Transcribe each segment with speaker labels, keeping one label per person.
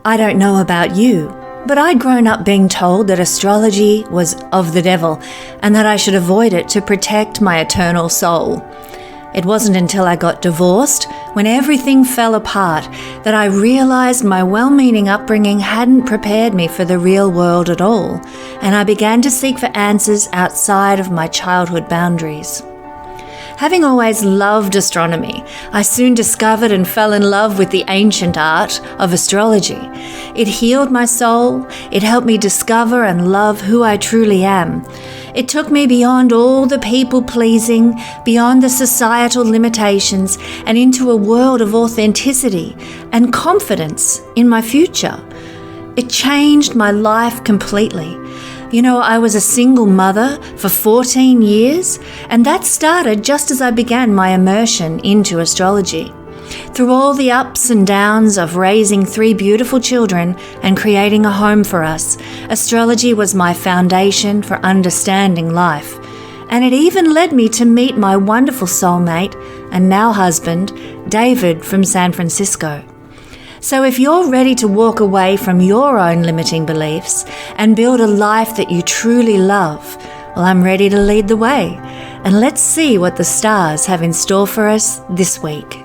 Speaker 1: I don't know about you, but I'd grown up being told that astrology was of the devil and that I should avoid it to protect my eternal soul. It wasn't until I got divorced, when everything fell apart, that I realized my well-meaning upbringing hadn't prepared me for the real world at all, and I began to seek for answers outside of my childhood boundaries. Having always loved astronomy, I soon discovered and fell in love with the ancient art of astrology. It healed my soul, it helped me discover and love who I truly am. It took me beyond all the people-pleasing, beyond the societal limitations, and into a world of authenticity and confidence in my future. It changed my life completely. You know, I was a single mother for 14 years, and that started just as I began my immersion into astrology. Through all the ups and downs of raising 3 beautiful children and creating a home for us, astrology was my foundation for understanding life. And it even led me to meet my wonderful soulmate and now husband, David from San Francisco. So if you're ready to walk away from your own limiting beliefs and build a life that you truly love, well, I'm ready to lead the way. And let's see what the stars have in store for us this week.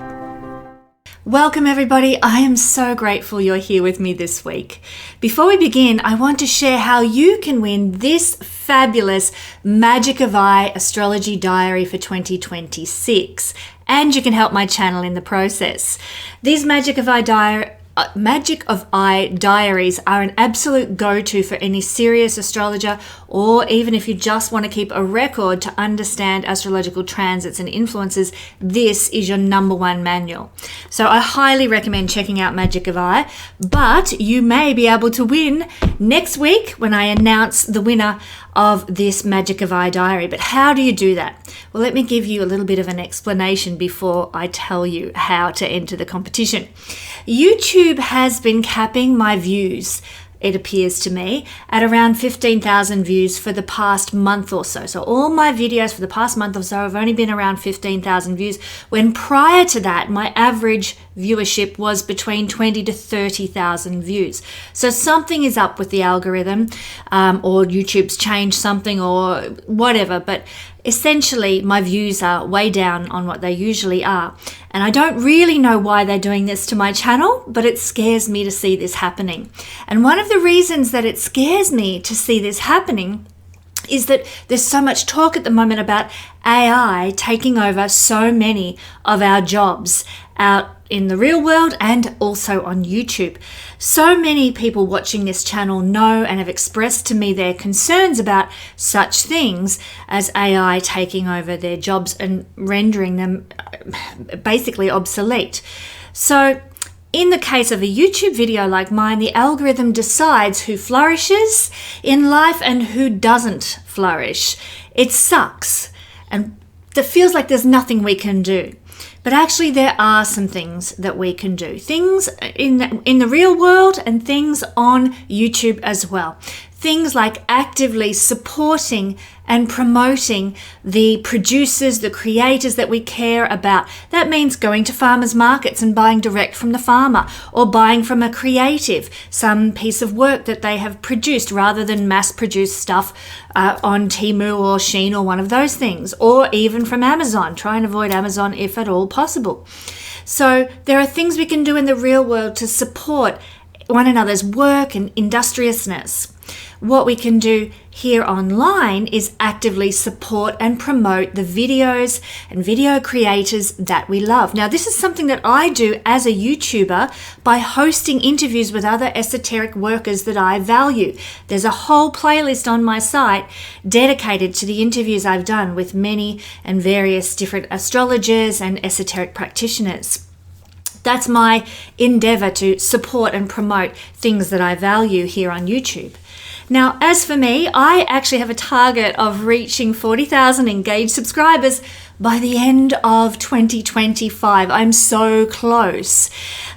Speaker 1: Welcome everybody, I am so grateful you're here with me this week. Before we begin, I want to share how you can win this fabulous Magic of Eye astrology diary for 2026, and you can help my channel in the process. These Magic of Eye diaries are an absolute go-to for any serious astrologer, or even if you just want to keep a record to understand astrological transits and influences. This is your number one manual. So I highly recommend checking out Magic of Eye, but you may be able to win next week when I announce the winner of this Magic of Eye diary. But how do you do that? Well, let me give you a little bit of an explanation before I tell you how to enter the competition. YouTube has been capping my views, it appears to me, at around 15,000 views for the past month or so. So all my videos for the past month or so have only been around 15,000 views, when prior to that, my average viewership was between 20 to 30,000 views. So something is up with the algorithm, or YouTube's changed something or whatever, but essentially my views are way down on what they usually are. And I don't really know why they're doing this to my channel, but it scares me to see this happening. And one of the reasons that it scares me to see this happening is that there's so much talk at the moment about AI taking over so many of our jobs out in the real world and also on YouTube. So many people watching this channel know and have expressed to me their concerns about such things as AI taking over their jobs and rendering them basically obsolete. So in the case of a YouTube video like mine, the algorithm decides who flourishes in life and who doesn't flourish. It sucks, and it feels like there's nothing we can do. But actually there are some things that we can do. Things in the real world and things on YouTube as well. Things like actively supporting and promoting the producers, the creators that we care about. That means going to farmers markets and buying direct from the farmer, or buying from a creative, some piece of work that they have produced, rather than mass-produced stuff on Temu or Shein or one of those things, or even from Amazon. Try and avoid Amazon if at all possible. So there are things we can do in the real world to support one another's work and industriousness. What we can do here online is actively support and promote the videos and video creators that we love. Now, this is something that I do as a YouTuber by hosting interviews with other esoteric workers that I value. There's a whole playlist on my site dedicated to the interviews I've done with many and various different astrologers and esoteric practitioners. That's my endeavor to support and promote things that I value here on YouTube. Now, as for me, I actually have a target of reaching 40,000 engaged subscribers by the end of 2025. I'm so close.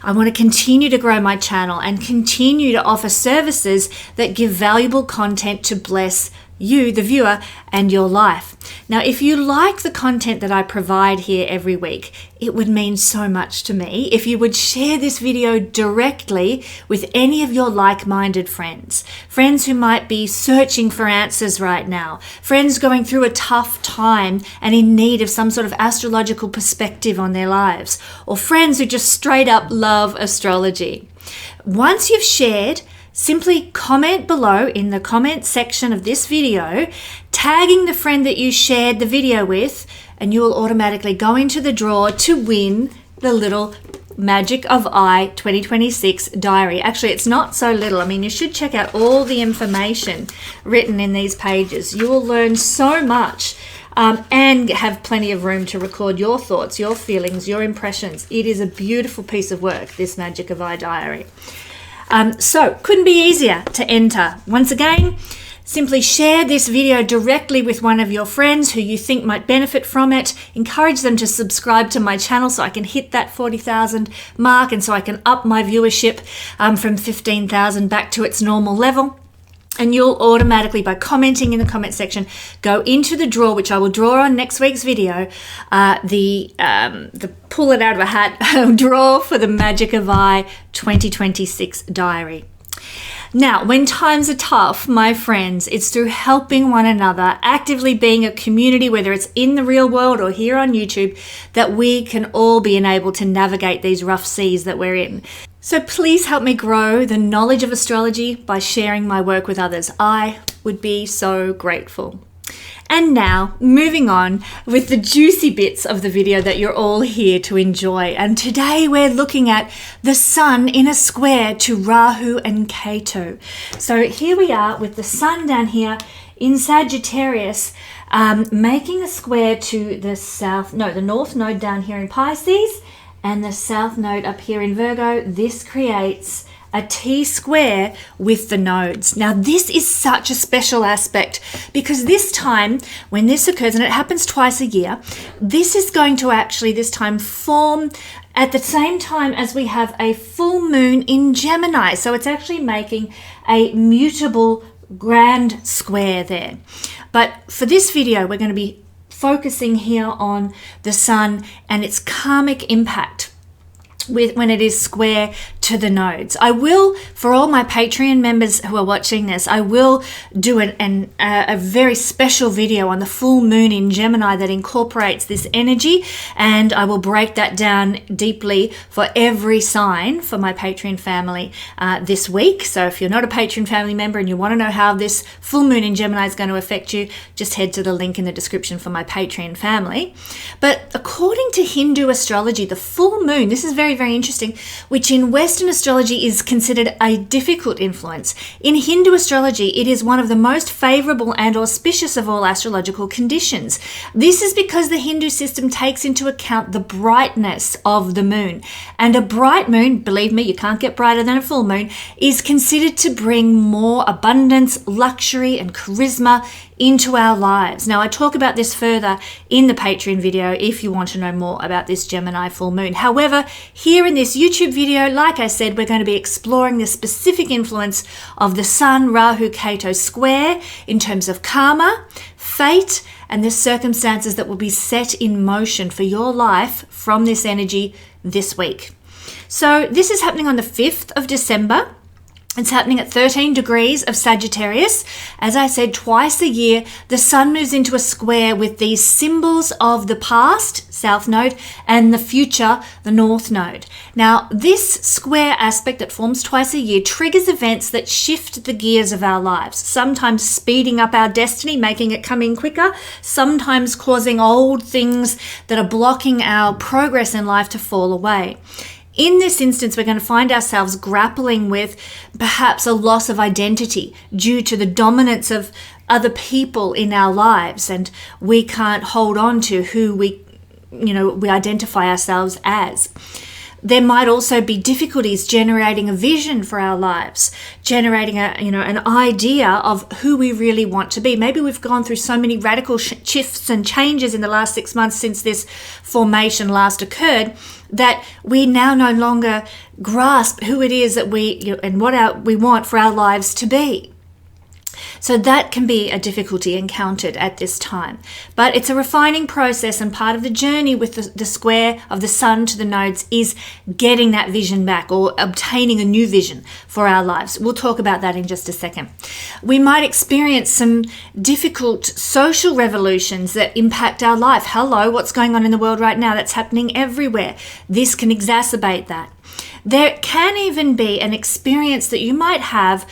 Speaker 1: I want to continue to grow my channel and continue to offer services that give valuable content to bless you, the viewer, and your life. Now, if you like the content that I provide here every week, it would mean so much to me if you would share this video directly with any of your like-minded friends who might be searching for answers right now, friends going through a tough time and in need of some sort of astrological perspective on their lives, or friends who just straight up love astrology. Once you've shared, simply comment below in the comment section of this video, tagging the friend that you shared the video with, and you will automatically go into the draw to win the little Magic of I 2026 diary. Actually, it's not so little. I mean, you should check out all the information written in these pages. You will learn so much and have plenty of room to record your thoughts, your feelings, your impressions. It is a beautiful piece of work, this Magic of I diary. So couldn't be easier to enter. Once again, simply share this video directly with one of your friends who you think might benefit from it. Encourage them to subscribe to my channel so I can hit that 40,000 mark and so I can up my viewership from 15,000 back to its normal level. And you'll automatically, by commenting in the comment section, go into the draw, which I will draw on next week's video, the pull it out of a hat draw for the Magic of I 2026 diary. Now, when times are tough, my friends, it's through helping one another, actively being a community, whether it's in the real world or here on YouTube, that we can all be enabled to navigate these rough seas that we're in. So please help me grow the knowledge of astrology by sharing my work with others. I would be so grateful. And now, moving on with the juicy bits of the video that you're all here to enjoy. And today we're looking at the Sun in a square to Rahu and Ketu. So here we are with the Sun down here in Sagittarius, making a square to the North Node down here in Pisces, and the South Node up here in Virgo. This creates a T-square with the nodes. Now, this is such a special aspect because this time, when this occurs, and it happens twice a year, this is going to actually this time form at the same time as we have a full moon in Gemini. So it's actually making a mutable grand square there. But for this video, we're going to be focusing here on the Sun and its karmic impact when it is square to the nodes. I will, for all my Patreon members who are watching this, I will do a very special video on the full moon in Gemini that incorporates this energy, and I will break that down deeply for every sign for my Patreon family this week. So if you're not a Patreon family member and you want to know how this full moon in Gemini is going to affect you, just head to the link in the description for my Patreon family. But according to Hindu astrology, the full moon, this is very, very interesting, which in Western astrology is considered a difficult influence. In Hindu astrology, it is one of the most favorable and auspicious of all astrological conditions. This is because the Hindu system takes into account the brightness of the moon. And a bright moon, believe me, you can't get brighter than a full moon, is considered to bring more abundance, luxury, and charisma into our lives. Now, I talk about this further in the Patreon video if you want to know more about this Gemini full moon. However, here in this YouTube video, like I said, we're going to be exploring the specific influence of the Sun Rahu Ketu square in terms of karma, fate, and the circumstances that will be set in motion for your life from this energy this week. So this is happening on the 5th of December. It's happening at 13 degrees of Sagittarius. As I said, twice a year, the Sun moves into a square with these symbols of the past, South Node, and the future, the North Node. Now, this square aspect that forms twice a year triggers events that shift the gears of our lives, sometimes speeding up our destiny, making it come in quicker, sometimes causing old things that are blocking our progress in life to fall away. In this instance, we're going to find ourselves grappling with perhaps a loss of identity due to the dominance of other people in our lives, and we can't hold on to who we identify ourselves as. There might also be difficulties generating a vision for our lives, generating an idea of who we really want to be. Maybe we've gone through so many radical shifts and changes in the last 6 months since this formation last occurred that we now no longer grasp who it is that we want for our lives to be. So that can be a difficulty encountered at this time. But it's a refining process, and part of the journey with the square of the sun to the nodes is getting that vision back, or obtaining a new vision for our lives. We'll talk about that in just a second. We might experience some difficult social revolutions that impact our life. Hello, what's going on in the world right now? That's happening everywhere. This can exacerbate that. There can even be an experience that you might have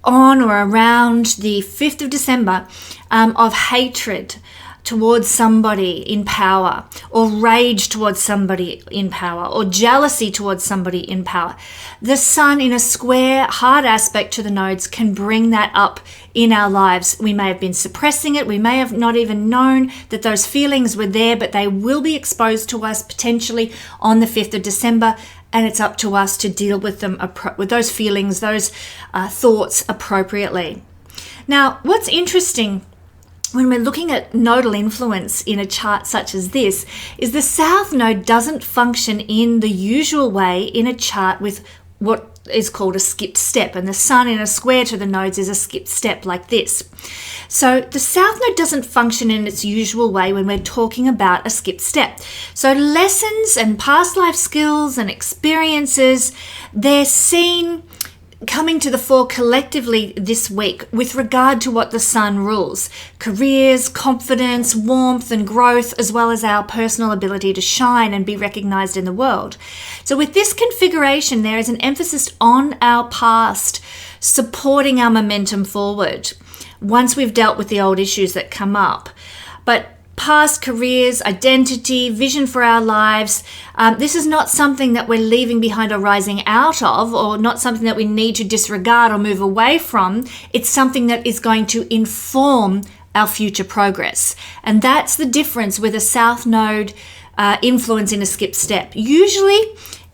Speaker 1: on or around the 5th of December of hatred towards somebody in power, or rage towards somebody in power, or jealousy towards somebody in power. The sun in a square, hard aspect to the nodes can bring that up in our lives. We may have been suppressing it. We may have not even known that those feelings were there, but they will be exposed to us potentially on the 5th of December. And it's up to us to deal with them, with those feelings, those thoughts appropriately. Now, what's interesting when we're looking at nodal influence in a chart such as this is the south node doesn't function in the usual way in a chart with what is called a skipped step, and the sun in a square to the nodes is a skipped step like this. So the south node doesn't function in its usual way when we're talking about a skipped step. So lessons and past life skills and experiences, they're seen coming to the fore collectively this week with regard to what the sun rules: careers, confidence, warmth and growth, as well as our personal ability to shine and be recognized in the world. So with this configuration, there is an emphasis on our past supporting our momentum forward once we've dealt with the old issues that come up. But past careers, identity, vision for our lives, this is not something that we're leaving behind or rising out of, or not something that we need to disregard or move away from. It's something that is going to inform our future progress. And that's the difference with a south node influence in a skipped step. Usually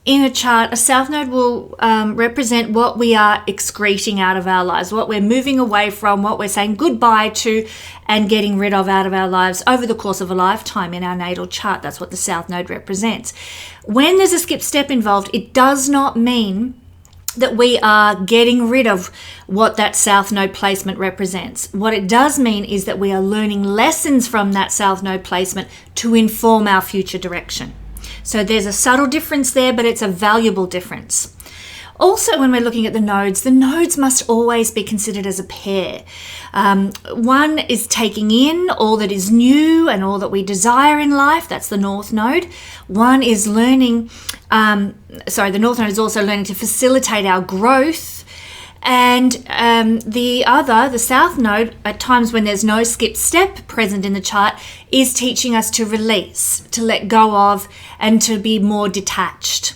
Speaker 1: in a chart, a south node will represent what we are excreting out of our lives, what we're moving away from, what we're saying goodbye to and getting rid of out of our lives over the course of a lifetime in our natal chart. That's what the south node represents. When there's a skip step involved, it does not mean that we are getting rid of what that south node placement represents. What it does mean is that we are learning lessons from that south node placement to inform our future direction. So there's a subtle difference there, but it's a valuable difference. Also, when we're looking at the nodes must always be considered as a pair. One is taking in all that is new and all that we desire in life. That's the north node. One is learning, the north node is also learning to facilitate our growth. And the other, the south node, at times when there's no skip step present in the chart, is teaching us to release, to let go of, and to be more detached.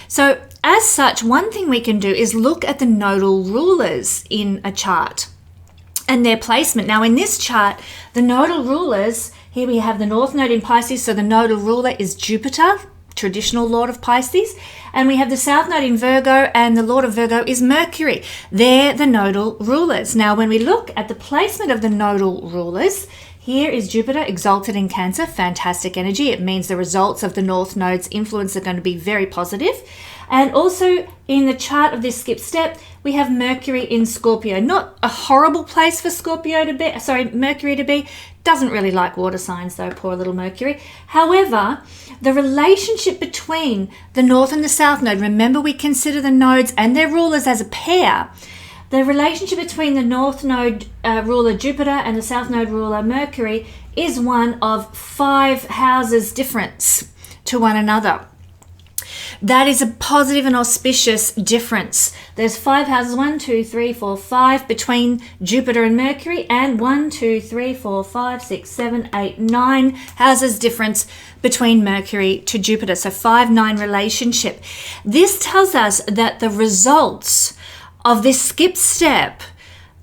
Speaker 1: So as such, one thing we can do is look at the nodal rulers in a chart and their placement. Now in this chart, the nodal rulers, here we have the north node in Pisces, so the nodal ruler is Jupiter, traditional lord of Pisces, and we have the south node in Virgo, and the lord of Virgo is Mercury. They're the nodal rulers. Now when we look at the placement of the nodal rulers, here is Jupiter exalted in Cancer, fantastic energy. It means the results of the north node's influence are going to be very positive. And also in the chart of this skip step, we have Mercury in Scorpio. Not a horrible place for Mercury to be. Doesn't really like water signs though, poor little Mercury. However, the relationship between the north and the south node, remember we consider the nodes and their rulers as a pair. The relationship between the north node ruler Jupiter and the south node ruler Mercury is one of 5 houses difference to one another. That is a positive and auspicious difference. There's 5 houses, 1, 2, 3, 4, 5 between Jupiter and Mercury, and 1, 2, 3, 4, 5, 6, 7, 8, 9 houses difference between Mercury to Jupiter. So 5-9 relationship. This tells us that the results of this skip step,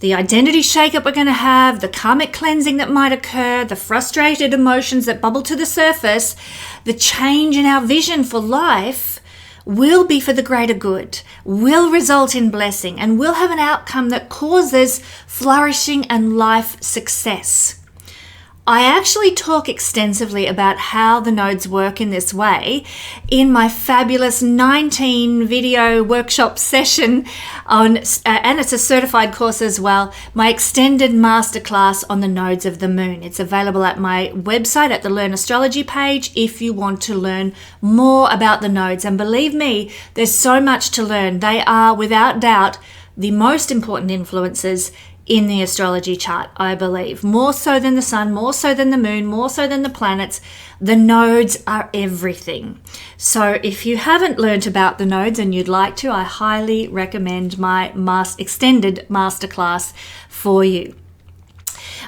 Speaker 1: the identity shakeup we're going to have, the karmic cleansing that might occur, the frustrated emotions that bubble to the surface, the change in our vision for life will be for the greater good, will result in blessing, and will have an outcome that causes flourishing and life success. I actually talk extensively about how the nodes work in this way in my fabulous 19 video workshop session on, and it's a certified course as well, my extended masterclass on the nodes of the moon. It's available at my website at the Learn Astrology page if you want to learn more about the nodes. And believe me, there's so much to learn. They are without doubt the most important influences in the astrology chart, I believe. More so than the sun, more so than the moon, more so than the planets. The nodes are everything. So if you haven't learnt about the nodes and you'd like to, I highly recommend my extended masterclass for you.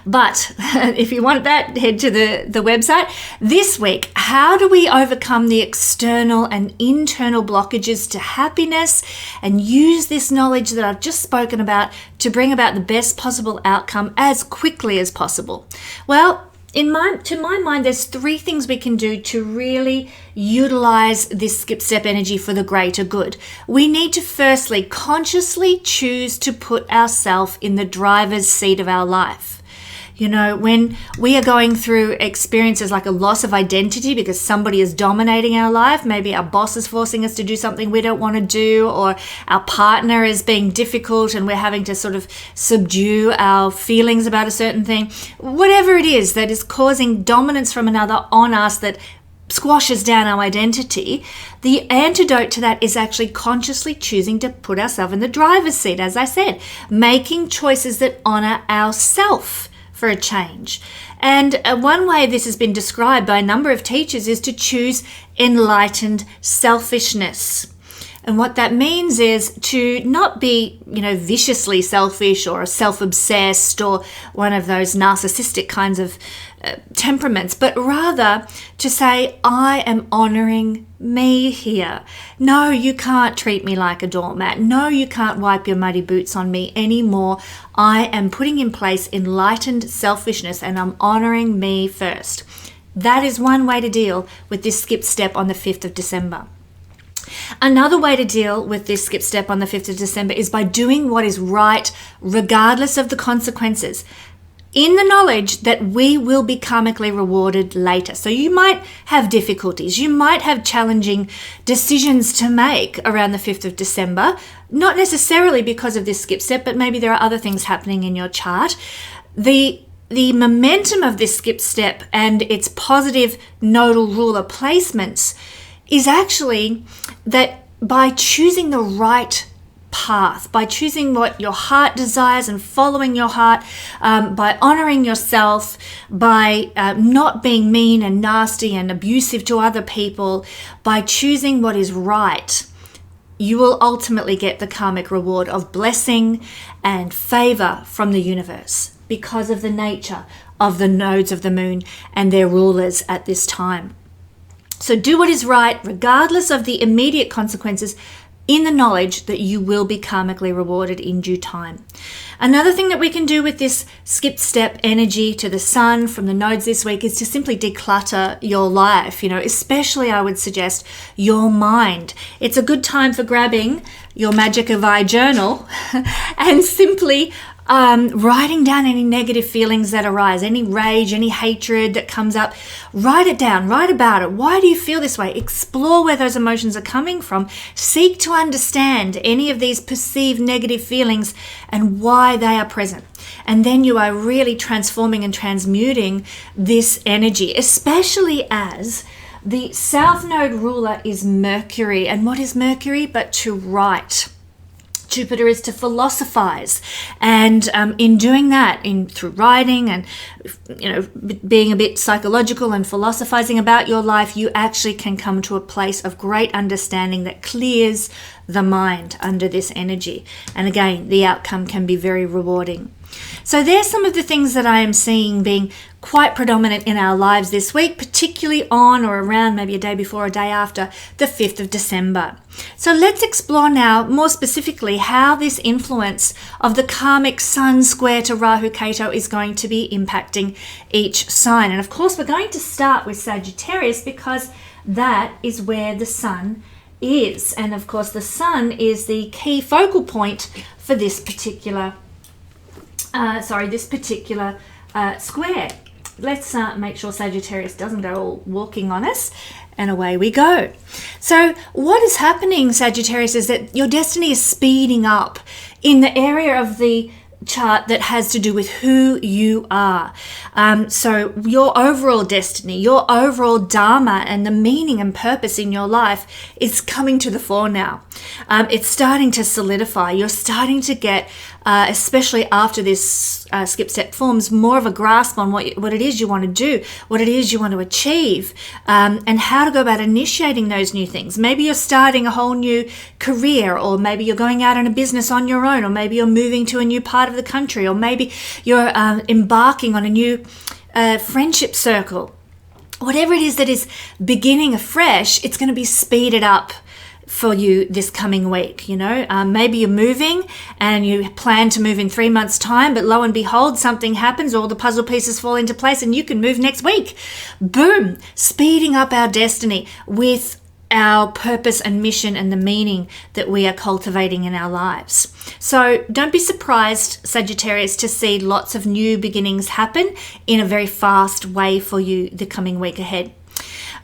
Speaker 1: But if you want that, head to the website. This week, how do we overcome the external and internal blockages to happiness and use this knowledge that I've just spoken about to bring about the best possible outcome as quickly as possible? Well, to my mind, there's 3 things we can do to really utilize this skip step energy for the greater good. We need to firstly consciously choose to put ourselves in the driver's seat of our life. You know, when we are going through experiences like a loss of identity because somebody is dominating our life, maybe our boss is forcing us to do something we don't want to do, or our partner is being difficult and we're having to sort of subdue our feelings about a certain thing, whatever it is that is causing dominance from another on us that squashes down our identity, the antidote to that is actually consciously choosing to put ourselves in the driver's seat, as I said, making choices that honor ourselves for a change. And one way this has been described by a number of teachers is to choose enlightened selfishness. And what that means is to not be, viciously selfish or self-obsessed or one of those narcissistic kinds of temperaments, but rather to say, I am honoring me here. No, you can't treat me like a doormat. No, you can't wipe your muddy boots on me anymore. I am putting in place enlightened selfishness and I'm honoring me first. That is one way to deal with this skip step on the 5th of December. Another way to deal with this skip step on the 5th of December is by doing what is right, regardless of the consequences, in the knowledge that we will be karmically rewarded later. So you might have difficulties, you might have challenging decisions to make around the 5th of December, not necessarily because of this skip step, but maybe there are other things happening in your chart. The momentum of this skip step and its positive nodal ruler placements is actually that by choosing the right path, by choosing what your heart desires and following your heart, by honoring yourself, by not being mean and nasty and abusive to other people, by choosing what is right, you will ultimately get the karmic reward of blessing and favor from the universe because of the nature of the nodes of the moon and their rulers at this time. So do what is right, regardless of the immediate consequences, in the knowledge that you will be karmically rewarded in due time. Another thing that we can do with this skip step energy to the sun from the nodes this week is to simply declutter your life, especially I would suggest your mind. It's a good time for grabbing your Magic of I journal and simply writing down any negative feelings that arise, any rage, any hatred that comes up. Write it down, write about it. Why do you feel this way? Explore where those emotions are coming from. Seek to understand any of these perceived negative feelings and why they are present. And then you are really transforming and transmuting this energy, especially as the South Node ruler is Mercury. And what is Mercury but to write? Jupiter is to philosophize, and in doing that, through writing and being a bit psychological and philosophizing about your life, you actually can come to a place of great understanding that clears the mind under this energy. And again, the outcome can be very rewarding. So there's some of the things that I am seeing being quite predominant in our lives this week, particularly on or around maybe a day before or a day after the 5th of December. So let's explore now more specifically how this influence of the karmic sun square to Rahu Ketu is going to be impacting each sign. And of course, we're going to start with Sagittarius because that is where the sun is. And of course, the sun is the key focal point for this particular square. let's make sure Sagittarius doesn't go all walking on us. And away we go. So what is happening, Sagittarius, is that your destiny is speeding up in the area of the chart that has to do with who you are. So your overall destiny, your overall dharma, and the meaning and purpose in your life is coming to the fore now. It's starting to solidify. You're starting to get, especially after this skip step forms, more of a grasp on what it is you want to do, what it is you want to achieve, and how to go about initiating those new things. Maybe you're starting a whole new career, or maybe you're going out in a business on your own, or maybe you're moving to a new part of the country, or maybe you're embarking on a new friendship circle. Whatever it is that is beginning afresh, it's going to be speeded up for you this coming week. Maybe you're moving and you plan to move in 3 months' time, but lo and behold, something happens, all the puzzle pieces fall into place, and you can move next week. Boom! Speeding up our destiny with our purpose and mission and the meaning that we are cultivating in our lives. So don't be surprised, Sagittarius, to see lots of new beginnings happen in a very fast way for you the coming week ahead.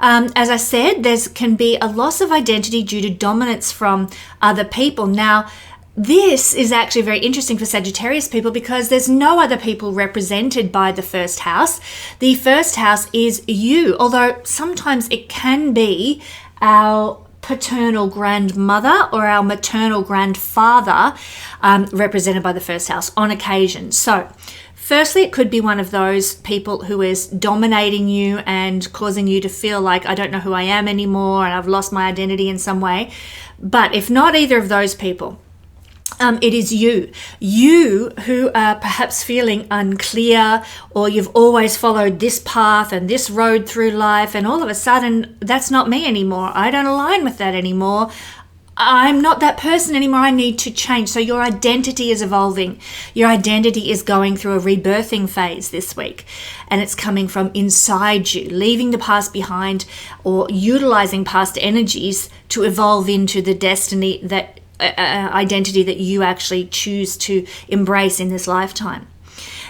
Speaker 1: As I said, there can be a loss of identity due to dominance from other people. Now, this is actually very interesting for Sagittarius people because there's no other people represented by the first house. The first house is you, although sometimes it can be our paternal grandmother or our maternal grandfather represented by the first house on occasion. So firstly, it could be one of those people who is dominating you and causing you to feel like, I don't know who I am anymore and I've lost my identity in some way. But if not either of those people, it is you who are perhaps feeling unclear, or you've always followed this path and this road through life, and all of a sudden, that's not me anymore. I don't align with that anymore. I'm not that person anymore. I need to change. So your identity is evolving. Your identity is going through a rebirthing phase this week, and it's coming from inside you, leaving the past behind or utilizing past energies to evolve into the destiny that identity that you actually choose to embrace in this lifetime.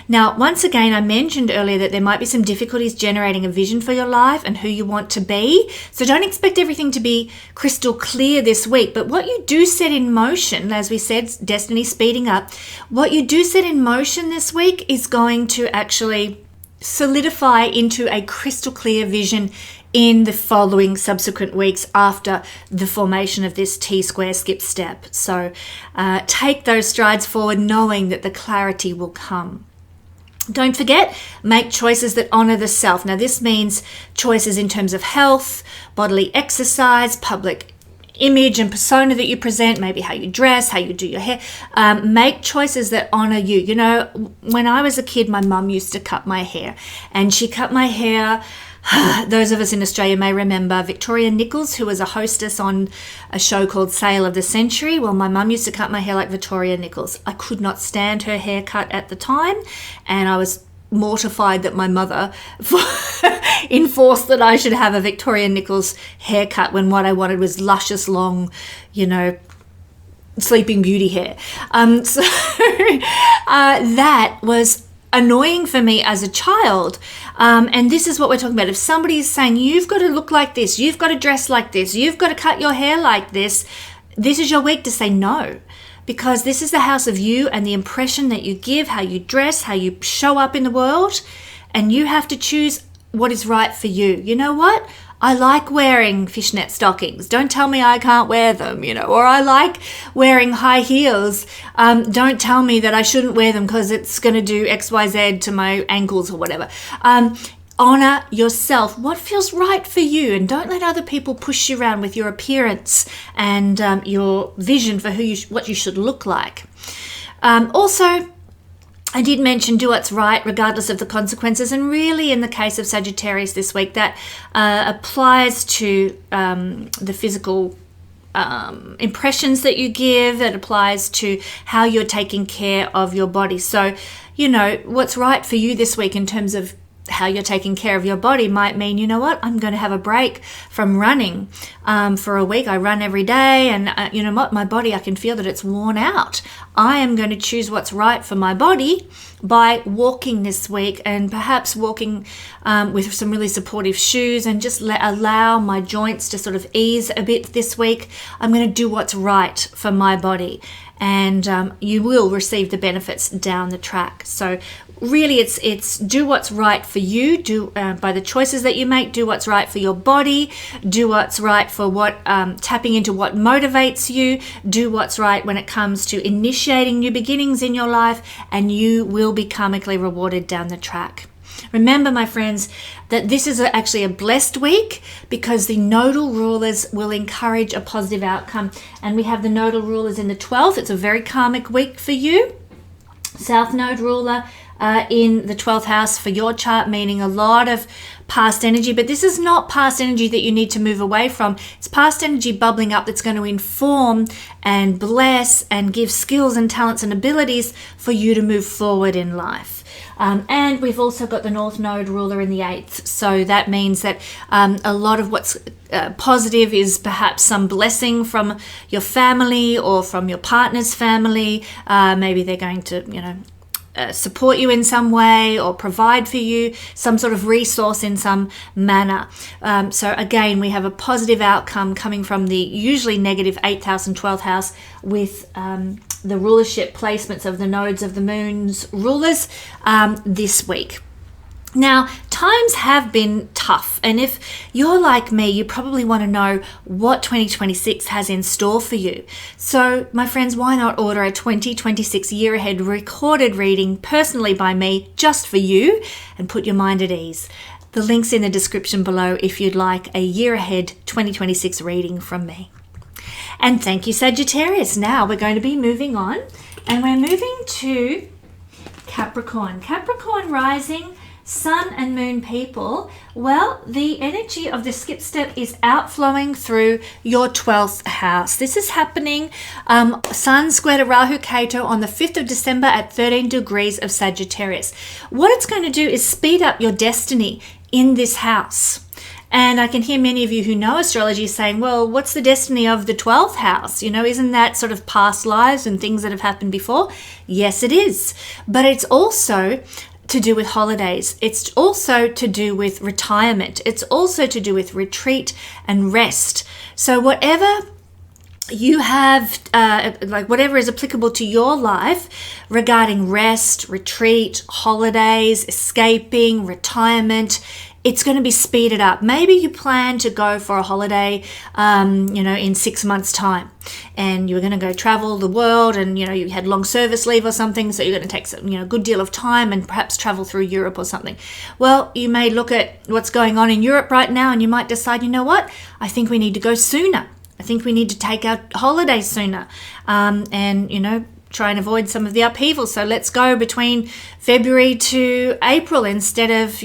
Speaker 1: Now, once again, I mentioned earlier that there might be some difficulties generating a vision for your life and who you want to be. So don't expect everything to be crystal clear this week. But what you do set in motion, as we said, destiny speeding up, what you do set in motion this week is going to actually solidify into a crystal clear vision in the following subsequent weeks after the formation of this T-square skip step. So take those strides forward knowing that the clarity will come. Don't forget, make choices that honor the self. Now, this means choices in terms of health, bodily exercise, public image and persona that you present, maybe how you dress, how you do your hair. Make choices that honor you. You know, when I was a kid, my mum used to cut my hair, and she cut my hair. Those of us in Australia may remember Victoria Nichols, who was a hostess on a show called Sale of the Century. Well, my mum used to cut my hair like Victoria Nichols. I could not stand her haircut at the time, and I was mortified that my mother enforced that I should have a Victoria Nichols haircut when what I wanted was luscious, long, Sleeping Beauty hair. So that was annoying for me as a child. And this is what we're talking about. If somebody is saying, you've got to look like this, you've got to dress like this, you've got to cut your hair like this is your week to say no. Because this is the house of you and the impression that you give, how you dress, how you show up in the world. And you have to choose what is right for you. You know what? I like wearing fishnet stockings. Don't tell me I can't wear them, or I like wearing high heels. Don't tell me that I shouldn't wear them because it's going to do X, Y, Z to my ankles or whatever. Honor yourself, what feels right for you, and don't let other people push you around with your appearance and your vision for what you should look like. Also, I did mention do what's right regardless of the consequences, and really in the case of Sagittarius this week, that applies to the physical impressions that you give, that applies to how you're taking care of your body. So, what's right for you this week in terms of how you're taking care of your body might mean, you know what, I'm going to have a break from running for a week. I run every day, and you know what, my body, I can feel that it's worn out. I am going to choose what's right for my body by walking this week, and perhaps walking with some really supportive shoes, and just allow my joints to sort of ease a bit this week. I'm going to do what's right for my body, and you will receive the benefits down the track. So really, it's do what's right for you. Do by the choices that you make. Do what's right for your body. Do what's right for what tapping into what motivates you. Do what's right when it comes to initiating new beginnings in your life, and you will be karmically rewarded down the track. Remember, my friends, that this is actually a blessed week, because the nodal rulers will encourage a positive outcome. And we have the nodal rulers in the 12th. It's a very karmic week for you. South node ruler in the 12th house for your chart, meaning a lot of past energy. But this is not past energy that you need to move away from. It's past energy bubbling up that's going to inform and bless and give skills and talents and abilities for you to move forward in life. And we've also got the North Node ruler in the 8th. So that means that a lot of what's positive is perhaps some blessing from your family or from your partner's family. Maybe they're going to, support you in some way, or provide for you some sort of resource in some manner. So again, we have a positive outcome coming from the usually negative 8th house and 12th house with the rulership placements of the nodes of the moon's rulers this week. Now, times have been tough, and if you're like me, you probably want to know what 2026 has in store for you. So, my friends, why not order a 2026 year ahead recorded reading personally by me just for you, and put your mind at ease. The link's in the description below if you'd like a year ahead 2026 reading from me. And thank you, Sagittarius. Now we're going to be moving on, and we're moving to Capricorn. Capricorn rising, Sun and Moon people. Well, the energy of the skip step is outflowing through your 12th house. This is happening Sun square to Rahu Ketu on the 5th of December at 13 degrees of Sagittarius. What it's going to do is speed up your destiny in this house. And I can hear many of you who know astrology saying, well, what's the destiny of the 12th house? Isn't that sort of past lives and things that have happened before? Yes, it is. But it's also to do with holidays. It's also to do with retirement. It's also to do with retreat and rest. So whatever you have, whatever is applicable to your life regarding rest, retreat, holidays, escaping, retirement, it's going to be speeded up. Maybe you plan to go for a holiday, in 6 months' time, and you're going to go travel the world, and, you had long service leave or something, so you're going to take some, a good deal of time and perhaps travel through Europe or something. Well, you may look at what's going on in Europe right now, and you might decide, you know what, I think we need to go sooner. I think we need to take our holidays sooner, and, try and avoid some of the upheaval. So let's go between February to April instead of,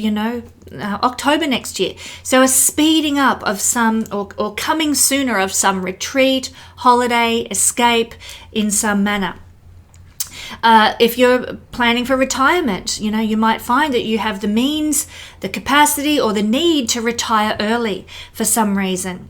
Speaker 1: October next year. So a speeding up of some, or coming sooner of some retreat, holiday, escape in some manner. If you're planning for retirement, you might find that you have the means, the capacity, or the need to retire early for some reason.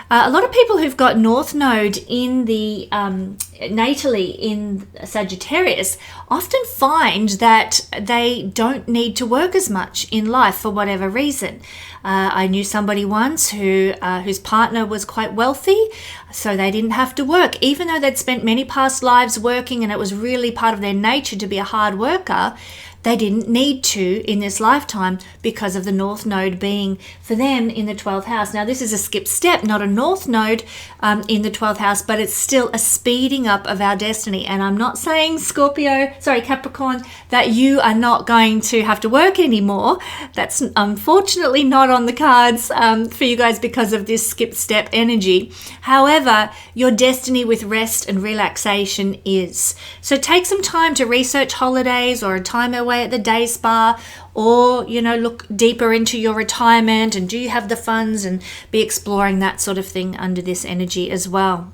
Speaker 1: A lot of people who've got North Node in the natally in Sagittarius often find that they don't need to work as much in life for whatever reason. I knew somebody once whose partner was quite wealthy, so they didn't have to work, even though they'd spent many past lives working and it was really part of their nature to be a hard worker. They didn't need to in this lifetime because of the North Node being for them in the 12th house. Now, this is a skip step, not a North Node in the 12th house, but it's still a speeding up of our destiny. And I'm not saying Capricorn, that you are not going to have to work anymore. That's unfortunately not on the cards for you guys because of this skip step energy. However, your destiny with rest and relaxation is. So take some time to research holidays or a time away at the day spa, or look deeper into your retirement, and do you have the funds, and be exploring that sort of thing under this energy as well.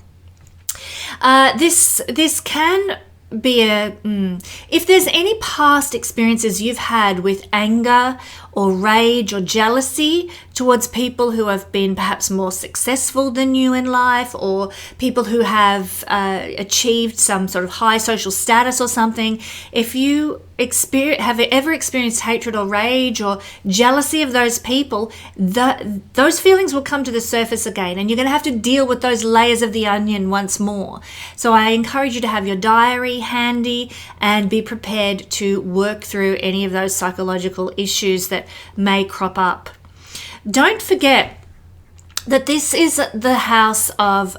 Speaker 1: This can be if there's any past experiences you've had with anger or rage or jealousy towards people who have been perhaps more successful than you in life, or people who have achieved some sort of high social status or something. If you have ever experienced hatred or rage or jealousy of those people, those feelings will come to the surface again, and you're going to have to deal with those layers of the onion once more. So I encourage you to have your diary handy and be prepared to work through any of those psychological issues that may crop up. Don't forget that this is the house of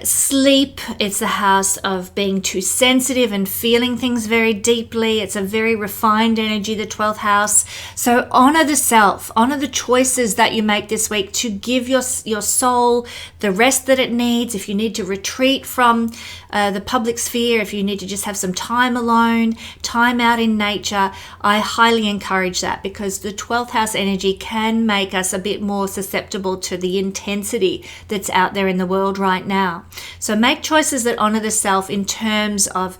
Speaker 1: sleep. It's the house of being too sensitive and feeling things very deeply. It's a very refined energy, the 12th house. So honor the self, honor the choices that you make this week to give your soul the rest that it needs. If you need to retreat from the public sphere, if you need to just have some time alone, time out in nature, I highly encourage that, because the 12th house energy can make us a bit more susceptible to the intensity that's out there in the world right now. So make choices that honor the self in terms of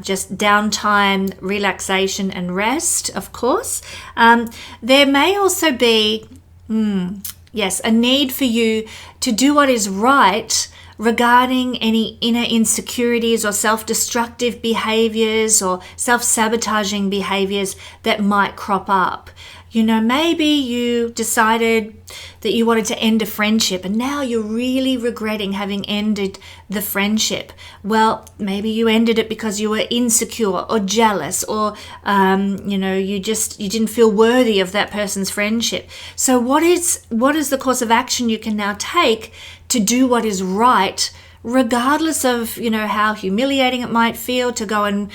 Speaker 1: just downtime, relaxation, and rest, of course. There may also be, a need for you to do what is right regarding any inner insecurities or self-destructive behaviors or self-sabotaging behaviors that might crop up. You know, maybe you decided that you wanted to end a friendship and now you're really regretting having ended the friendship. Well, maybe you ended it because you were insecure or jealous, or, you didn't feel worthy of that person's friendship. So what is the course of action you can now take to do what is right, regardless of, how humiliating it might feel to go and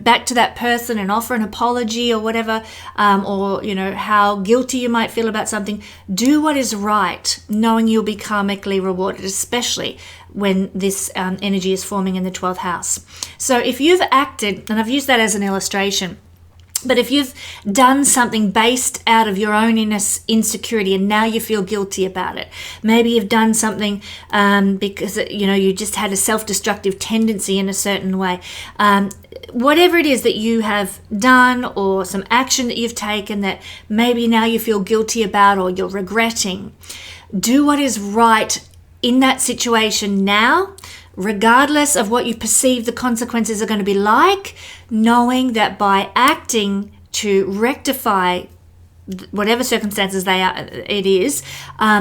Speaker 1: back to that person and offer an apology or whatever, or how guilty you might feel about something. Do what is right, knowing you'll be karmically rewarded, especially when this energy is forming in the 12th house. So if you've acted, and I've used that as an illustration, but if you've done something based out of your own insecurity and now you feel guilty about it, maybe you've done something because you just had a self-destructive tendency in a certain way, whatever it is that you have done or some action that you've taken that maybe now you feel guilty about or you're regretting, do what is right in that situation now, regardless of what you perceive the consequences are going to be like, knowing that by acting to rectify whatever circumstances it is,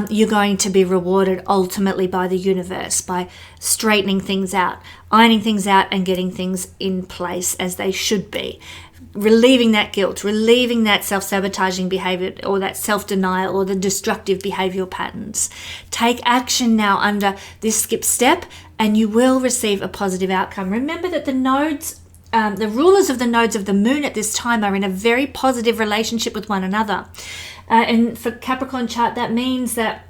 Speaker 1: you're going to be rewarded ultimately by the universe, by straightening things out, ironing things out, and getting things in place as they should be. Relieving that guilt, relieving that self-sabotaging behavior or that self-denial or the destructive behavioral patterns. Take action now under this skip step and you will receive a positive outcome. Remember that the nodes, the rulers of the nodes of the moon at this time are in a very positive relationship with one another. And for Capricorn chart, that means that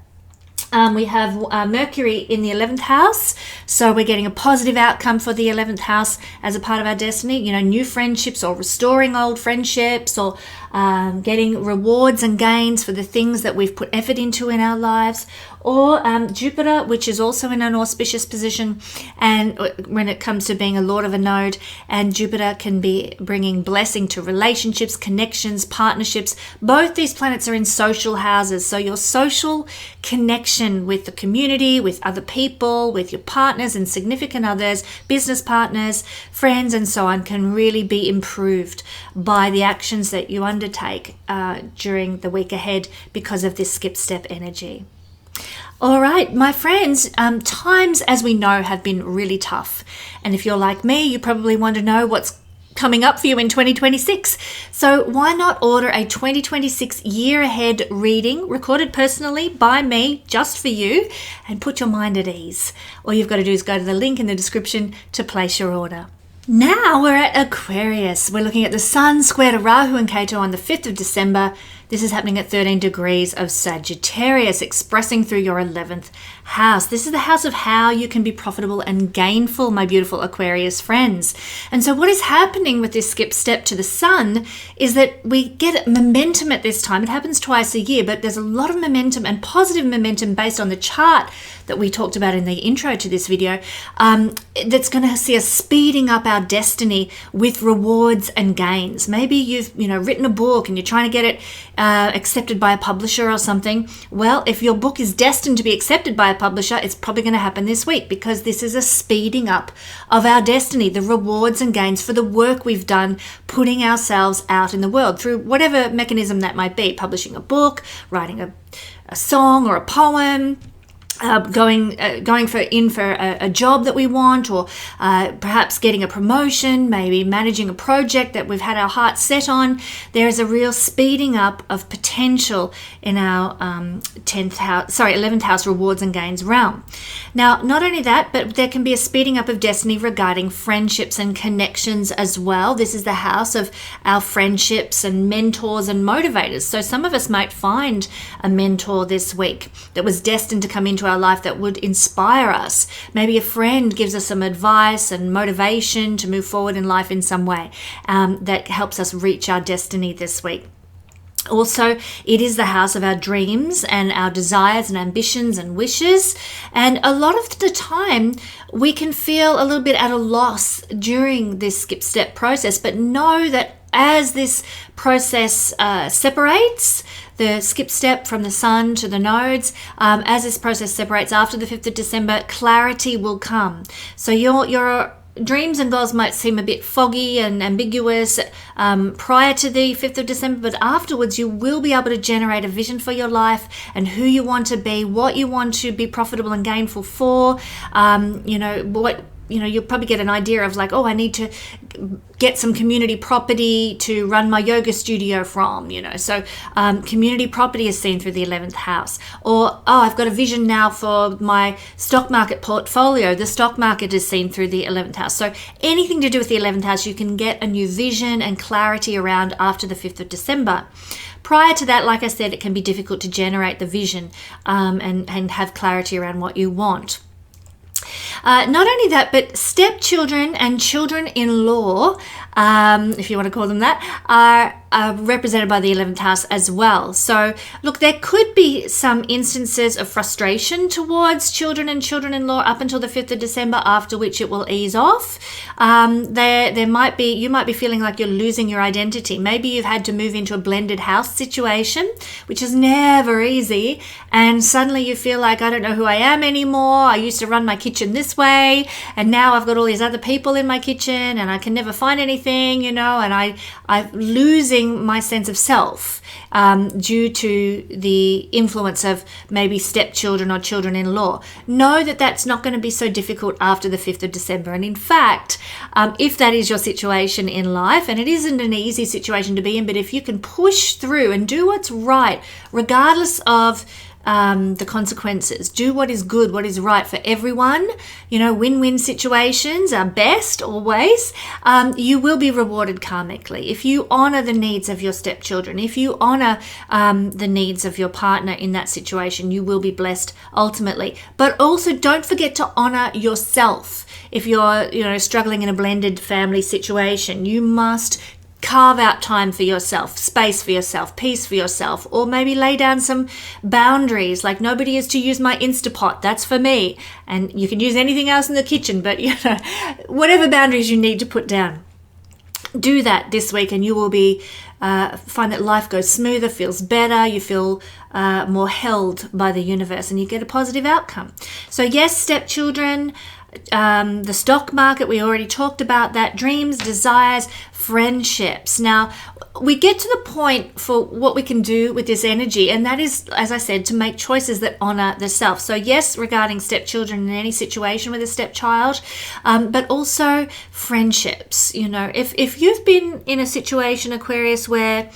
Speaker 1: we have Mercury in the 11th house, so we're getting a positive outcome for the 11th house as a part of our destiny. New friendships or restoring old friendships, or getting rewards and gains for the things that we've put effort into in our lives. Or Jupiter, which is also in an auspicious position, and when it comes to being a lord of a node, and Jupiter can be bringing blessing to relationships, connections, partnerships. Both these planets are in social houses, so your social connection with the community, with other people, with your partners and significant others, business partners, friends, and so on, can really be improved by the actions that you undertake during the week ahead because of this skip step energy. All right, my friends, times, as we know, have been really tough. And if you're like me, you probably want to know what's coming up for you in 2026. So why not order a 2026 year ahead reading recorded personally by me just for you and put your mind at ease. All you've got to do is go to the link in the description to place your order. Now we're at Aquarius. We're looking at the Sun square to Rahu and Ketu on the 5th of December. This is happening at 13 degrees of Sagittarius, expressing through your 11th house. This is the house of how you can be profitable and gainful, my beautiful Aquarius friends. And so what is happening with this skip step to the Sun is that we get momentum at this time. It happens twice a year, but there's a lot of momentum and positive momentum based on the chart that we talked about in the intro to this video, that's going to see us speeding up our destiny with rewards and gains. Maybe you've written a book and you're trying to get it accepted by a publisher or something. Well, if your book is destined to be accepted by a publisher, it's probably going to happen this week, because this is a speeding up of our destiny, the rewards and gains for the work we've done, putting ourselves out in the world through whatever mechanism that might be: publishing a book, writing a song or a poem, going for a job that we want, or perhaps getting a promotion, maybe managing a project that we've had our heart set on. There is a real speeding up of potential in our 11th house rewards and gains realm. Now, not only that, but there can be a speeding up of destiny regarding friendships and connections as well. This is the house of our friendships and mentors and motivators. So some of us might find a mentor this week that was destined to come into our life that would inspire us. Maybe a friend gives us some advice and motivation to move forward in life in some way that helps us reach our destiny this week. Also, it is the house of our dreams and our desires and ambitions and wishes. And a lot of the time, we can feel a little bit at a loss during this skip step process, but know that as this process separates, the skip step from the sun to the nodes, as this process separates after the 5th of December, clarity will come. So your dreams and goals might seem a bit foggy and ambiguous prior to the 5th of December, but afterwards you will be able to generate a vision for your life and who you want to be, what you want to be profitable and gainful for, you'll probably get an idea of like, oh, I need to get some community property to run my yoga studio from, So community property is seen through the 11th house. Or, oh, I've got a vision now for my stock market portfolio. The stock market is seen through the 11th house. So anything to do with the 11th house, you can get a new vision and clarity around after the 5th of December. Prior to that, like I said, it can be difficult to generate the vision and have clarity around what you want. Not only that, but stepchildren and children-in-law, if you want to call them that, are represented by the 11th house as well. So look, there could be some instances of frustration towards children and children-in-law up until the 5th of December, after which it will ease off. You might be feeling like you're losing your identity. Maybe you've had to move into a blended house situation, which is never easy, and suddenly you feel like, I don't know who I am anymore. I used to run my kitchen this way, and now I've got all these other people in my kitchen, and I can never find anything, and I'm losing my sense of self due to the influence of maybe stepchildren or children-in-law. Know that that's not going to be so difficult after the 5th of December. And in fact, if that is your situation in life, and it isn't an easy situation to be in, but if you can push through and do what's right, regardless of the consequences, do what is good, what is right for everyone, win-win situations are best always, you will be rewarded karmically. If you honor the needs of your stepchildren, if you honor the needs of your partner in that situation, you will be blessed ultimately. But also don't forget to honor yourself. If you're struggling in a blended family situation, you must carve out time for yourself, space for yourself, peace for yourself, or maybe lay down some boundaries, like nobody is to use my Instapot, that's for me. And you can use anything else in the kitchen, but whatever boundaries you need to put down, do that this week, and you will be find that life goes smoother, feels better, you feel more held by the universe, and you get a positive outcome. So yes, stepchildren, the stock market, we already talked about that, dreams, desires, friendships. Now, we get to the point for what we can do with this energy, and that is, as I said, to make choices that honor the self. So yes, regarding stepchildren in any situation with a stepchild, but also friendships. If you've been in a situation, Aquarius, where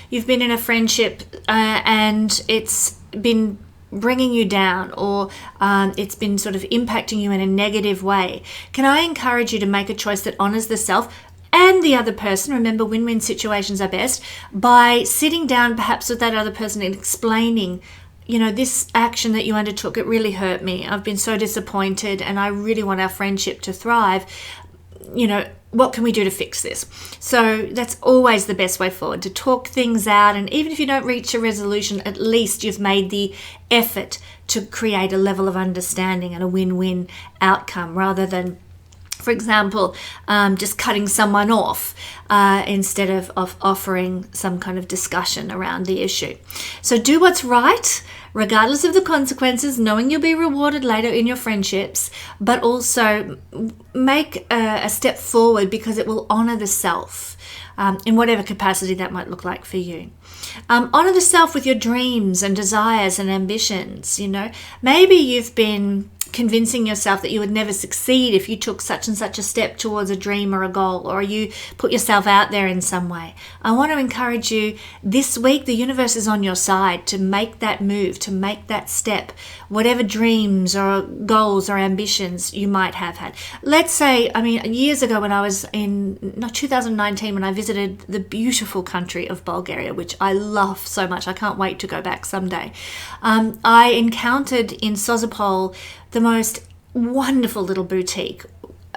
Speaker 1: you've been in a friendship and it's been bringing you down, or it's been sort of impacting you in a negative way, can I encourage you to make a choice that honors the self and the other person? Remember, win-win situations are best, by sitting down perhaps with that other person and explaining, this action that you undertook, it really hurt me. I've been so disappointed and I really want our friendship to thrive. what can we do to fix this? So that's always the best way forward, to talk things out. And even if you don't reach a resolution, at least you've made the effort to create a level of understanding and a win-win outcome, rather than, for example, just cutting someone off instead of offering some kind of discussion around the issue. So do what's right, regardless of the consequences, knowing you'll be rewarded later in your friendships, but also make a step forward because it will honor the self in whatever capacity that might look like for you. Honor the self with your dreams and desires and ambitions. Maybe you've been convincing yourself that you would never succeed if you took such and such a step towards a dream or a goal, or you put yourself out there in some way. I want to encourage you this week, the universe is on your side to make that move, to make that step, whatever dreams or goals or ambitions you might have had. Let's say, years ago when I was in 2019, when I visited the beautiful country of Bulgaria, which I love so much, I can't wait to go back someday. I encountered in Sozopol the most wonderful little boutique.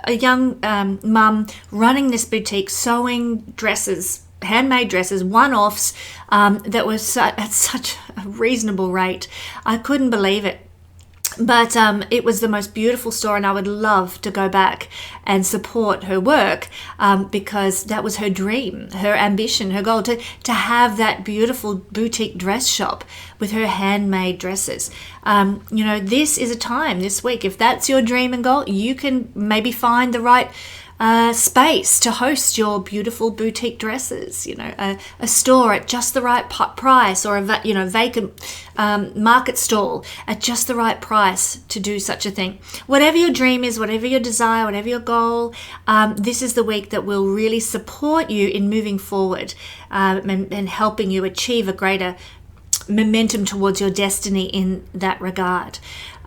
Speaker 1: A young mum running this boutique, sewing dresses, handmade dresses, one-offs that was at such a reasonable rate. I couldn't believe it. But it was the most beautiful store, and I would love to go back and support her work because that was her dream, her ambition, her goal, to have that beautiful boutique dress shop with her handmade dresses. This is a time this week. If that's your dream and goal, you can maybe find the right space to host your beautiful boutique dresses, a store at just the right price, or a vacant market stall at just the right price to do such a thing. Whatever your dream is, whatever your desire, whatever your goal, this is the week that will really support you in moving forward and helping you achieve a greater momentum towards your destiny in that regard.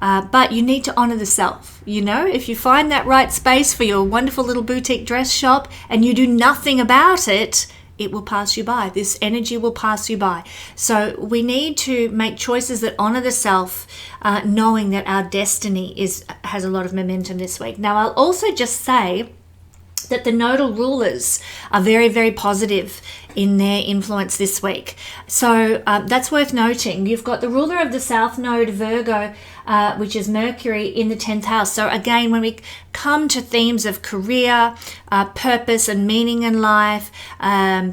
Speaker 1: But you need to honor the self. If you find that right space for your wonderful little boutique dress shop and you do nothing about it, it will pass you by. This energy will pass you by. So we need to make choices that honor the self, knowing that our destiny has a lot of momentum this week. Now, I'll also just say that the nodal rulers are very, very positive in their influence this week. So that's worth noting. You've got the ruler of the South Node, Virgo, which is Mercury, in the 10th house. So again, when we come to themes of career, purpose and meaning in life,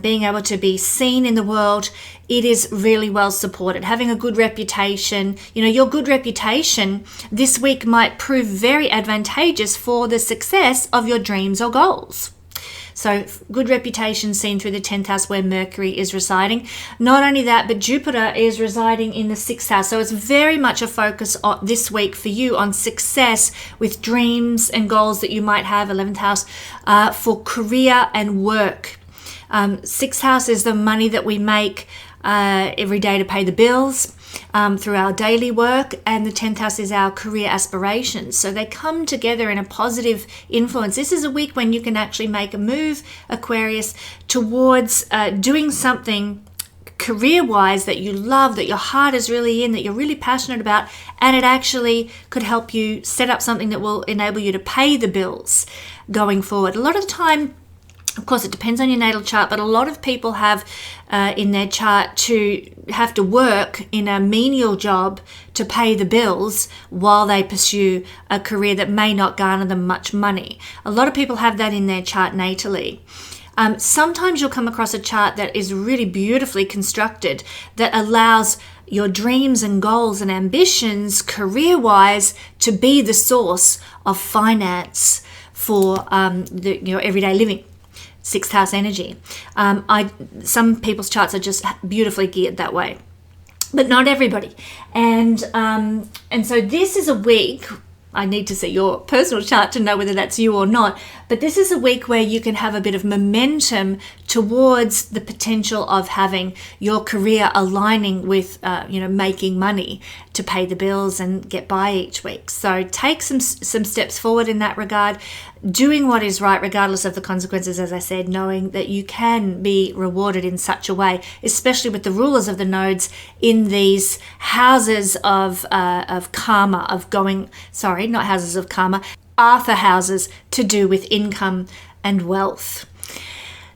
Speaker 1: being able to be seen in the world, it is really well supported. Having a good reputation, your good reputation this week might prove very advantageous for the success of your dreams or goals. So good reputation seen through the 10th house where Mercury is residing. Not only that, but Jupiter is residing in the 6th house. So it's very much a focus this week for you on success with dreams and goals that you might have, 11th house, for career and work. 6th house is the money that we make every day to pay the bills through our daily work, and the 10th house is our career aspirations. So they come together in a positive influence. This is a week when you can actually make a move, Aquarius, towards doing something career-wise that you love, that your heart is really in, that you're really passionate about, and it actually could help you set up something that will enable you to pay the bills going forward. A lot of the time, of course, it depends on your natal chart, but a lot of people have in their chart to have to work in a menial job to pay the bills while they pursue a career that may not garner them much money. A lot of people have that in their chart natally. Sometimes you'll come across a chart that is really beautifully constructed that allows your dreams and goals and ambitions career-wise to be the source of finance for your everyday living. 6th house energy. Some people's charts are just beautifully geared that way, but not everybody. And so this is a week, I need to see your personal chart to know whether that's you or not, but this is a week where you can have a bit of momentum towards the potential of having your career aligning with, making money to pay the bills and get by each week. So take some steps forward in that regard, doing what is right regardless of the consequences, as I said, knowing that you can be rewarded in such a way, especially with the rulers of the nodes in these houses of karma, not houses of karma, Arthur houses to do with income and wealth.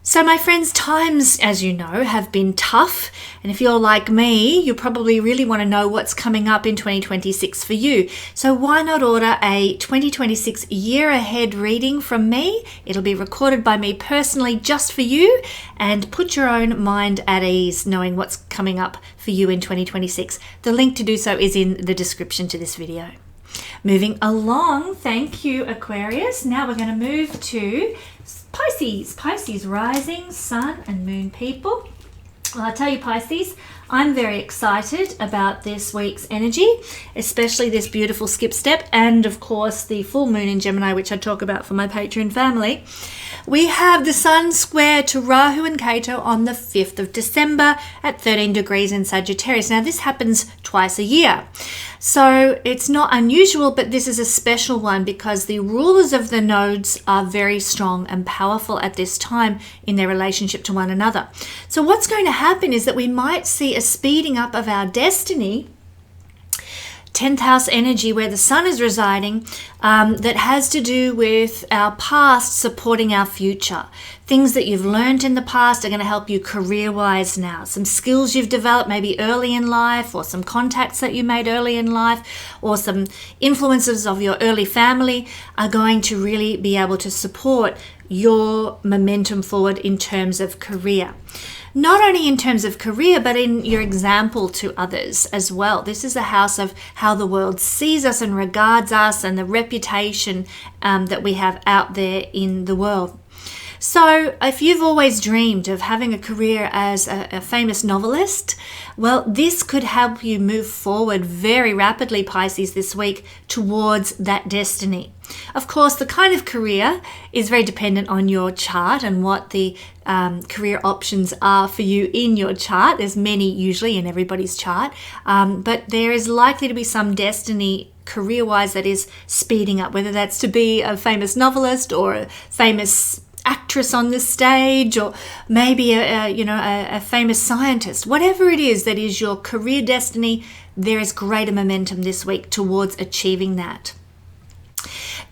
Speaker 1: So my friends, times, as you know, have been tough. And if you're like me, you probably really want to know what's coming up in 2026 for you. So why not order a 2026 year ahead reading from me? It'll be recorded by me personally just for you, and put your own mind at ease knowing what's coming up for you in 2026. The link to do so is in the description to this video. Moving along, thank you, Aquarius. Now we're going to move to Pisces. Pisces rising, sun and moon people. Well, I tell you, Pisces, I'm very excited about this week's energy, especially this beautiful skip step and, of course, the full moon in Gemini, which I talk about for my Patreon family. We have the sun square to Rahu and Ketu on the 5th of December at 13 degrees in Sagittarius. Now, this happens twice a year. So it's not unusual, but this is a special one because the rulers of the nodes are very strong and powerful at this time in their relationship to one another. So what's going to happen is that we might see a speeding up of our destiny, 10th house energy where the sun is residing, that has to do with our past supporting our future. Things that you've learned in the past are going to help you career-wise now. Some skills you've developed maybe early in life, or some contacts that you made early in life, or some influences of your early family are going to really be able to support your momentum forward in terms of career. Not only in terms of career, but in your example to others as well. This is a house of how the world sees us and regards us, and the reputation that we have out there in the world. So if you've always dreamed of having a career as a famous novelist, well, this could help you move forward very rapidly, Pisces, this week towards that destiny. Of course, the kind of career is very dependent on your chart and what the career options are for you in your chart. There's many usually in everybody's chart, but there is likely to be some destiny career-wise that is speeding up, whether that's to be a famous novelist or a famous actress on the stage, or maybe a famous scientist. Whatever it is that is your career destiny, there is greater momentum this week towards achieving that.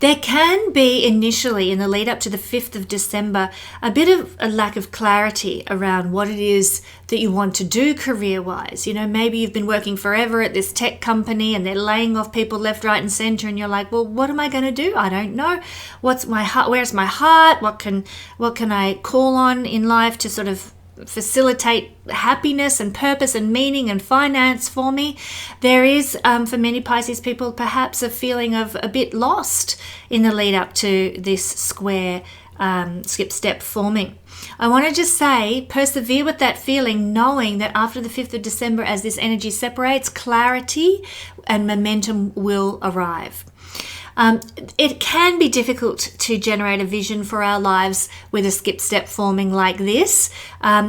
Speaker 1: There can be initially, in the lead up to the 5th of December, a bit of a lack of clarity around what it is that you want to do career-wise. You know, maybe you've been working forever at this tech company and they're laying off people left, right and center, and you're like, well, what am I going to do? I don't know. What's my heart? Where's my heart? What can I call on in life to sort of facilitate happiness and purpose and meaning and finance for me? There is, for many Pisces people, perhaps a feeling of a bit lost in the lead up to this square skip step forming. I want to just say, persevere with that feeling, knowing that after the 5th of December, as this energy separates, clarity and momentum will arrive. It can be difficult to generate a vision for our lives with a skip step forming like this,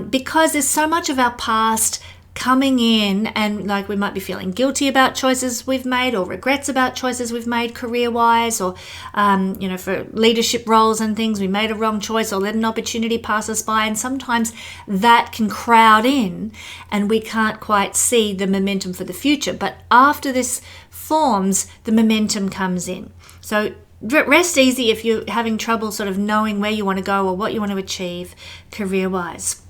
Speaker 1: because there's so much of our past coming in, and like we might be feeling guilty about choices we've made, or regrets about choices we've made career-wise, or for leadership roles and things, we made a wrong choice or let an opportunity pass us by, and sometimes that can crowd in and we can't quite see the momentum for the future. But after this forms, the momentum comes in. So rest easy if you're having trouble sort of knowing where you want to go or what you want to achieve career-wise.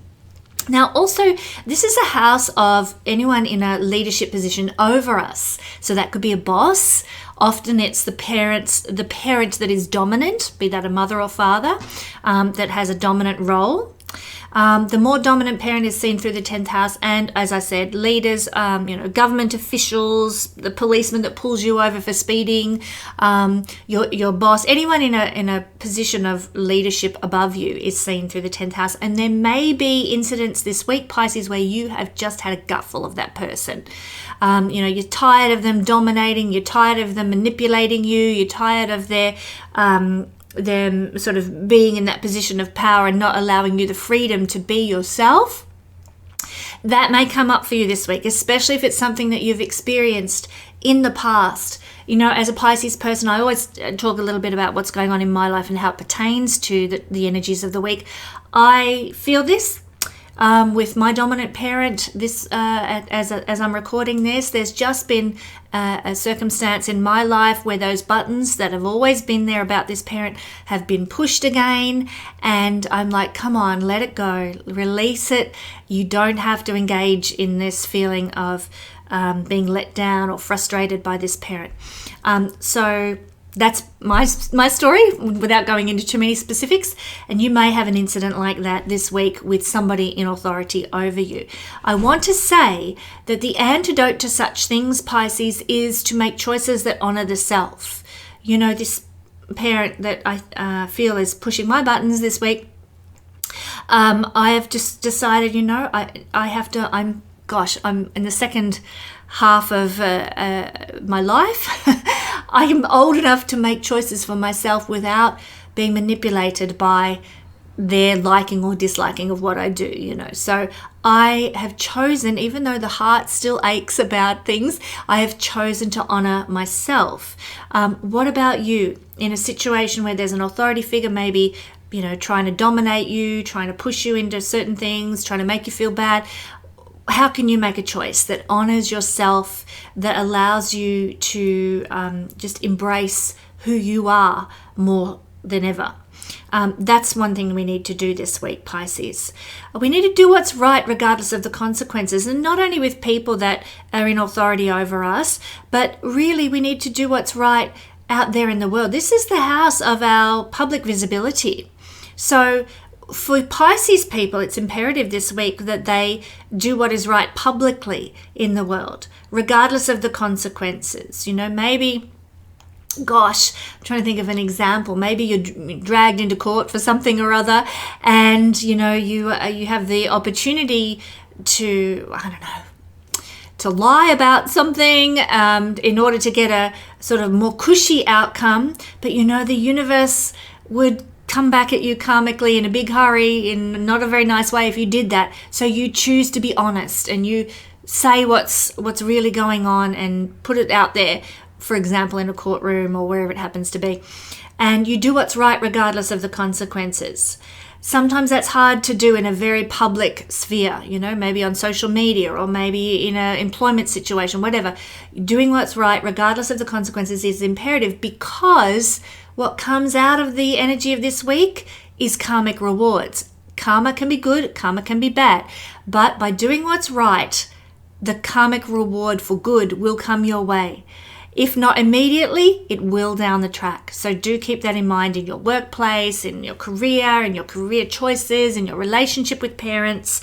Speaker 1: Now, also, this is a house of anyone in a leadership position over us. So that could be a boss. Often it's the parent that is dominant, be that a mother or father, that has a dominant role. The more dominant parent is seen through the 10th house, and as I said, leaders, government officials, the policeman that pulls you over for speeding, your boss, anyone in a position of leadership above you is seen through the 10th house. And there may be incidents this week, Pisces, where you have just had a gutful of that person. You're tired of them dominating, you're tired of them manipulating you, you're tired of them sort of being in that position of power and not allowing you the freedom to be yourself. That may come up for you this week, especially if it's something that you've experienced in the past. As a Pisces person, I always talk a little bit about what's going on in my life and how it pertains to the energies of the week. I feel this. with my dominant parent. This, as I'm recording this, there's just been a circumstance in my life where those buttons that have always been there about this parent have been pushed again, and I'm like, come on, let it go, release it. You don't have to engage in this feeling of being let down or frustrated by this parent. So that's my story without going into too many specifics, and you may have an incident like that this week with somebody in authority over you. I want to say that the antidote to such things, Pisces, is to make choices that honor the self. You know, this parent that I feel is pushing my buttons this week, I have just decided, you know, I'm in the second half of my life. I am old enough to make choices for myself without being manipulated by their liking or disliking of what I do, you know. So I have chosen, even though the heart still aches about things, I have chosen to honor myself. What about you? In a situation where there's an authority figure, maybe, you know, trying to dominate you, trying to push you into certain things, trying to make you feel bad, how can you make a choice that honors yourself, that allows you to just embrace who you are more than ever? That's one thing we need to do this week, Pisces. We need to do what's right regardless of the consequences, and not only with people that are in authority over us, but really we need to do what's right out there in the world. This is the house of our public visibility. So for Pisces people, it's imperative this week that they do what is right publicly in the world, regardless of the consequences. You know, maybe, gosh, I'm trying to think of an example. Maybe you're dragged into court for something or other, and, you know, you have the opportunity to, I don't know, to lie about something in order to get a sort of more cushy outcome. But, you know, the universe would come back at you karmically in a big hurry, in not a very nice way if you did that. So you choose to be honest and you say what's really going on and put it out there, for example, in a courtroom or wherever it happens to be. And you do what's right regardless of the consequences. Sometimes that's hard to do in a very public sphere, you know, maybe on social media or maybe in an employment situation, whatever. Doing what's right regardless of the consequences is imperative, because what comes out of the energy of this week is karmic rewards. Karma can be good, karma can be bad, but by doing what's right, the karmic reward for good will come your way. If not immediately, it will down the track. So do keep that in mind in your workplace, in your career, in your career choices, in your relationship with parents,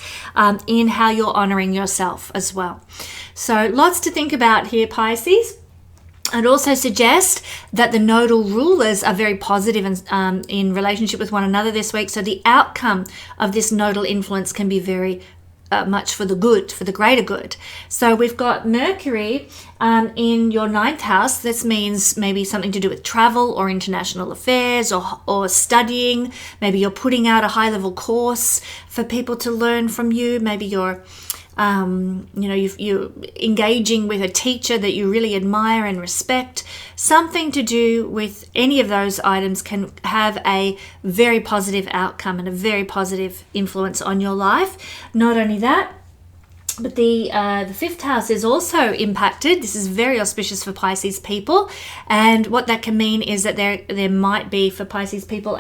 Speaker 1: in how you're honoring yourself as well. So lots to think about here, Pisces. I'd also suggest that the nodal rulers are very positive in relationship with one another this week. So the outcome of this nodal influence can be very much for the good, for the greater good. So we've got Mercury in your 9th house. This means maybe something to do with travel or international affairs or studying. Maybe you're putting out a high-level course for people to learn from you. Maybe you're you're engaging with a teacher that you really admire and respect. Something to do with any of those items can have a very positive outcome and a very positive influence on your life. Not only that, but the 5th house is also impacted. This is very auspicious for Pisces people, and what that can mean is that there might be for Pisces people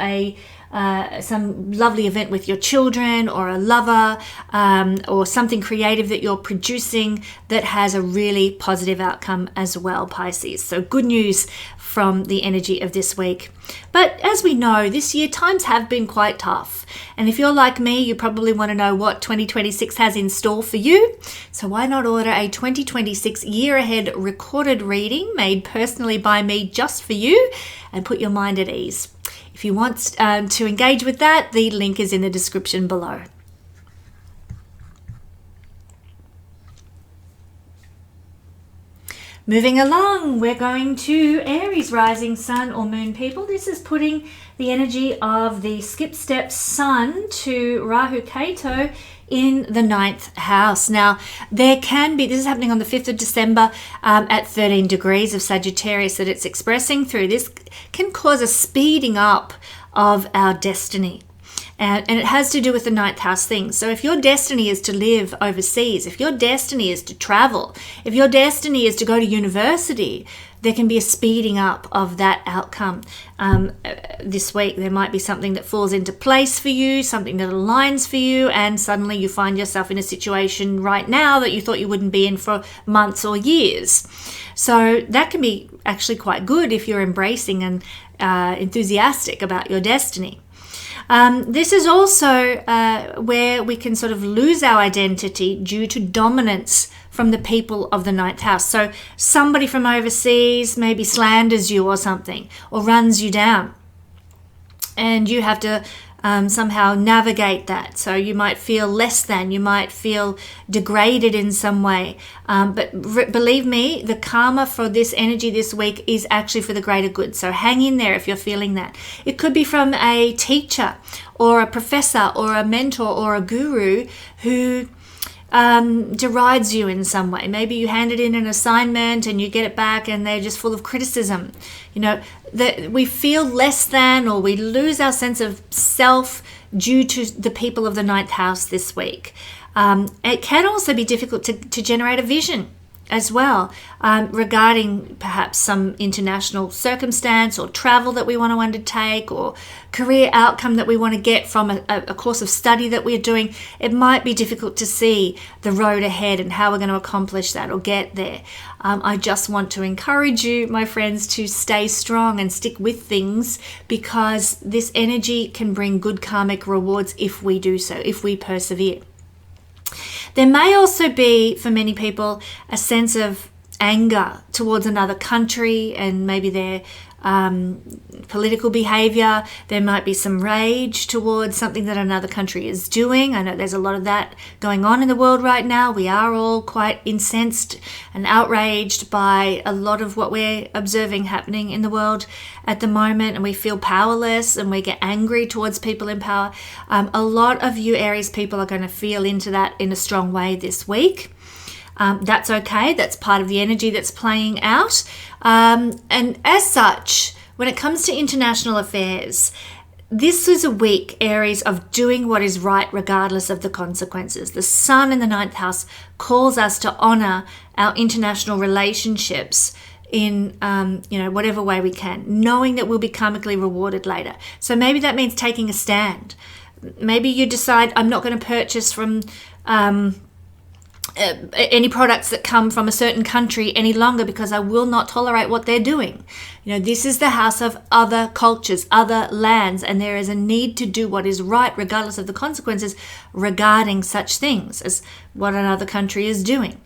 Speaker 1: some lovely event with your children or a lover or something creative that you're producing that has a really positive outcome as well, Pisces. So good news from the energy of this week. But as we know, this year times have been quite tough. And if you're like me, you probably want to know what 2026 has in store for you. So why not order a 2026 year ahead recorded reading made personally by me just for you and put your mind at ease. If you want to engage with that, the link is in the description below. Moving along, we're going to Aries rising sun or moon people. This is putting the energy of the skip step sun to Rahu Ketu in the 9th house. Now, there can be, this is happening on the 5th of December at 13 degrees of Sagittarius that it's expressing through. This can cause a speeding up of our destiny. And it has to do with the ninth house things. So if your destiny is to live overseas, if your destiny is to travel, if your destiny is to go to university, there can be a speeding up of that outcome this week. There might be something that falls into place for you, something that aligns for you, and suddenly you find yourself in a situation right now that you thought you wouldn't be in for months or years. So that can be actually quite good if you're embracing and enthusiastic about your destiny. This is also where we can sort of lose our identity due to dominance from the people of the ninth house. So somebody from overseas maybe slanders you or something, or runs you down, and you have to somehow navigate that. So you might feel less than, you might feel degraded in some way. But believe me, the karma for this energy this week is actually for the greater good. So hang in there if you're feeling that. It could be from a teacher or a professor or a mentor or a guru who derides you in some way. Maybe you handed in an assignment and you get it back and they're just full of criticism. You know, that we feel less than, or we lose our sense of self due to the people of the ninth house this week. It can also be difficult to generate a vision as well, regarding perhaps some international circumstance or travel that we want to undertake, or career outcome that we want to get from a course of study that we're doing. It might be difficult to see the road ahead and how we're going to accomplish that or get there. I just want to encourage you, my friends, to stay strong and stick with things, because this energy can bring good karmic rewards if we do so, if we persevere. There may also be, for many people, a sense of anger towards another country and maybe their political behavior. There might be some rage towards something that another country is doing. I know there's a lot of that going on in the world right now. We are all quite incensed and outraged by a lot of what we're observing happening in the world at the moment, and we feel powerless and we get angry towards people in power. A lot of you Aries people are going to feel into that in a strong way this week. That's okay. That's part of the energy that's playing out. And as such, when it comes to international affairs, this is a week, Aries, of doing what is right regardless of the consequences. The sun in the ninth house calls us to honor our international relationships in whatever way we can, knowing that we'll be karmically rewarded later. So maybe that means taking a stand. Maybe you decide, I'm not going to purchase from any products that come from a certain country any longer because I will not tolerate what they're doing. You know, this is the house of other cultures, other lands, and there is a need to do what is right regardless of the consequences regarding such things as what another country is doing.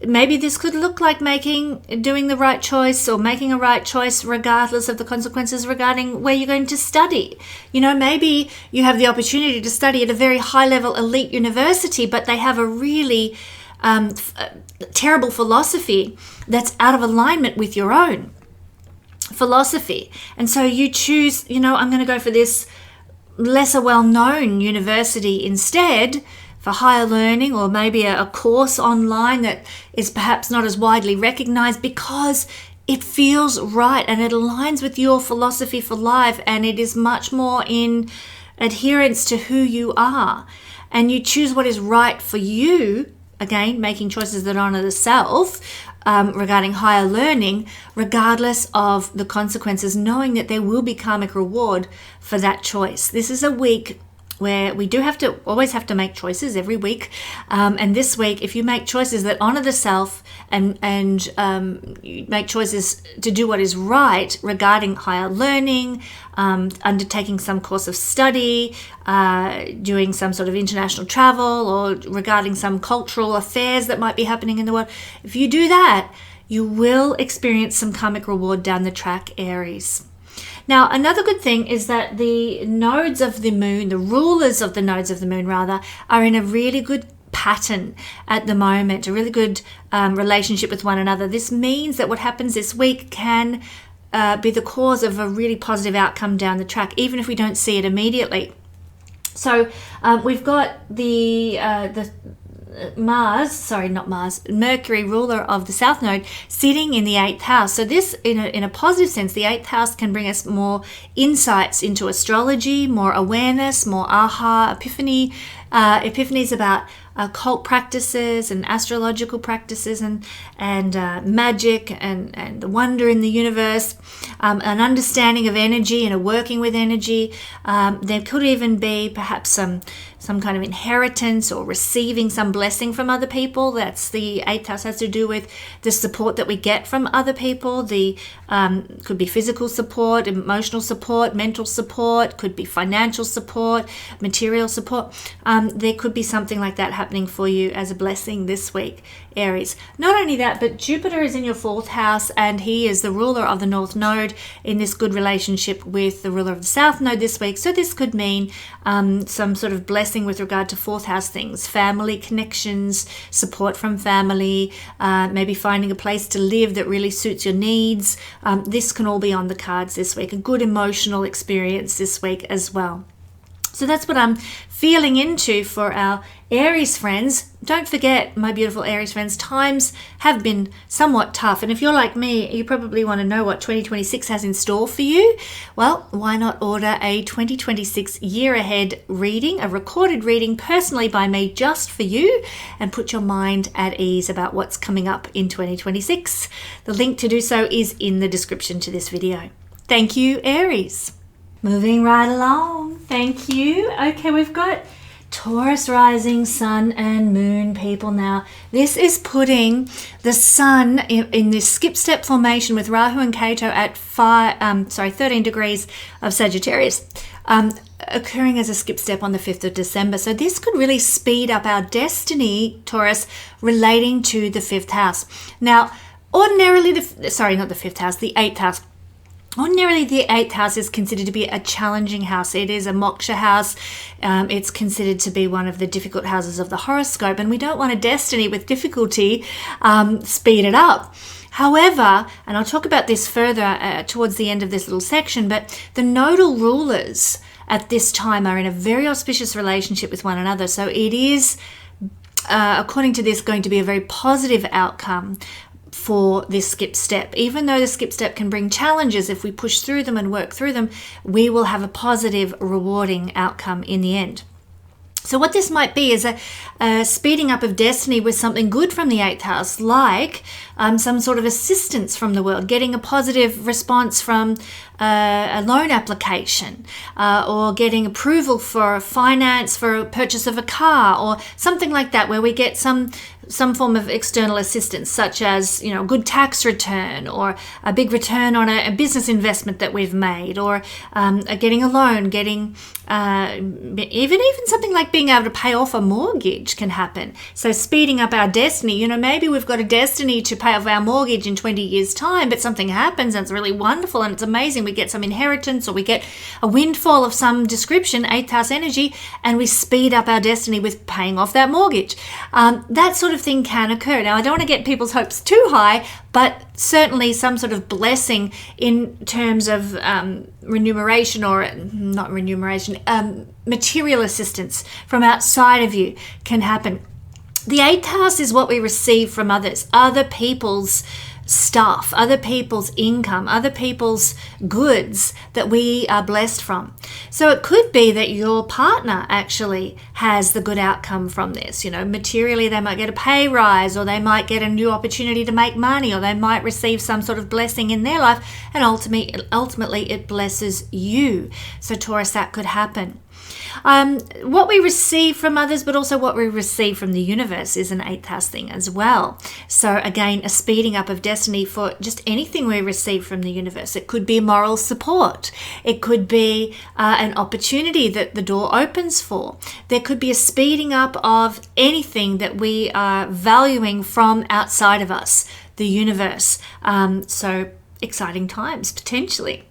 Speaker 1: Maybe this could look like doing the right choice, or making a right choice regardless of the consequences regarding where you're going to study. You know, maybe you have the opportunity to study at a very high-level elite university, but they have a really terrible philosophy that's out of alignment with your own philosophy. And so you choose, I'm going to go for this lesser well-known university instead, for higher learning, or maybe a course online that is perhaps not as widely recognized, because it feels right and it aligns with your philosophy for life, and it is much more in adherence to who you are. And you choose what is right for you, again, making choices that honor the self regarding higher learning, regardless of the consequences, knowing that there will be karmic reward for that choice. This is a week where we do always have to make choices every week. And this week, if you make choices that honor the self and you make choices to do what is right regarding higher learning, undertaking some course of study, doing some sort of international travel, or regarding some cultural affairs that might be happening in the world, if you do that, you will experience some karmic reward down the track, Aries. Now, another good thing is that the nodes of the moon, the rulers of the nodes of the moon rather, are in a really good pattern at the moment, a really good relationship with one another. This means that what happens this week can be the cause of a really positive outcome down the track, even if we don't see it immediately. So we've got the Mercury, ruler of the South Node, sitting in the 8th house. So this, in a positive sense, the 8th house can bring us more insights into astrology, more awareness, more aha, epiphanies about occult practices and astrological practices and magic and the wonder in the universe, an understanding of energy and a working with energy. There could even be perhaps some kind of inheritance or receiving some blessing from other people. That's the 8th house, has to do with the support that we get from other people. Could be physical support, emotional support, mental support, could be financial support, material support. There could be something like that happening for you as a blessing this week, Aries. Not only that, but Jupiter is in your 4th house, and he is the ruler of the North Node in this good relationship with the ruler of the South Node this week. So this could mean some sort of blessing with regard to 4th house things, family connections, support from family, maybe finding a place to live that really suits your needs. This can all be on the cards this week. A good emotional experience this week as well. So that's what I'm feeling into for our Aries friends. Don't forget, my beautiful Aries friends, times have been somewhat tough. And if you're like me, you probably want to know what 2026 has in store for you. Well, why not order a 2026 year ahead reading, a recorded reading personally by me just for you, and put your mind at ease about what's coming up in 2026. The link to do so is in the description to this video. Thank you, Aries. Moving right along. Thank you. Okay, we've got Taurus rising, sun and moon people now. This is putting the sun in this skip step formation with Rahu and Ketu at 13 degrees of Sagittarius, occurring as a skip step on the 5th of December. So this could really speed up our destiny, Taurus, relating to the 5th house. Now, ordinarily, the 8th house. Ordinarily, the 8th house is considered to be a challenging house. It is a moksha house. It's considered to be one of the difficult houses of the horoscope, and we don't want a destiny with difficulty speed it up. However, and I'll talk about this further towards the end of this little section, but the nodal rulers at this time are in a very auspicious relationship with one another. So it is, according to this, going to be a very positive outcome for this skip step. Even though the skip step can bring challenges, if we push through them and work through them, we will have a positive, rewarding outcome in the end. So what this might be is a speeding up of destiny with something good from the 8th house, like some sort of assistance from the world, getting a positive response from a loan application, or getting approval for finance for a purchase of a car, or something like that, where we get some form of external assistance, such as, a good tax return, or a big return on a business investment that we've made, or getting a loan, getting even something like being able to pay off a mortgage can happen. So speeding up our destiny, maybe we've got a destiny to pay off our mortgage in 20 years' time, but something happens and it's really wonderful and it's amazing. We get some inheritance, or we get a windfall of some description, 8th house energy, and we speed up our destiny with paying off that mortgage. That sort of thing can occur. Now, I don't want to get people's hopes too high, but certainly some sort of blessing in terms of remuneration, or not remuneration, material assistance from outside of you can happen. The 8th house is what we receive from others, other people's stuff, other people's income, other people's goods that we are blessed from. So it could be that your partner actually has the good outcome from this. Materially, they might get a pay rise, or they might get a new opportunity to make money, or they might receive some sort of blessing in their life, and ultimately it blesses you. So Taurus, that could happen. What we receive from others, but also what we receive from the universe, is an 8th house thing as well. So again, a speeding up of destiny for just anything we receive from the universe. It could be moral support. It could be an opportunity that the door opens for. There could be a speeding up of anything that we are valuing from outside of us, the universe. So exciting times, potentially.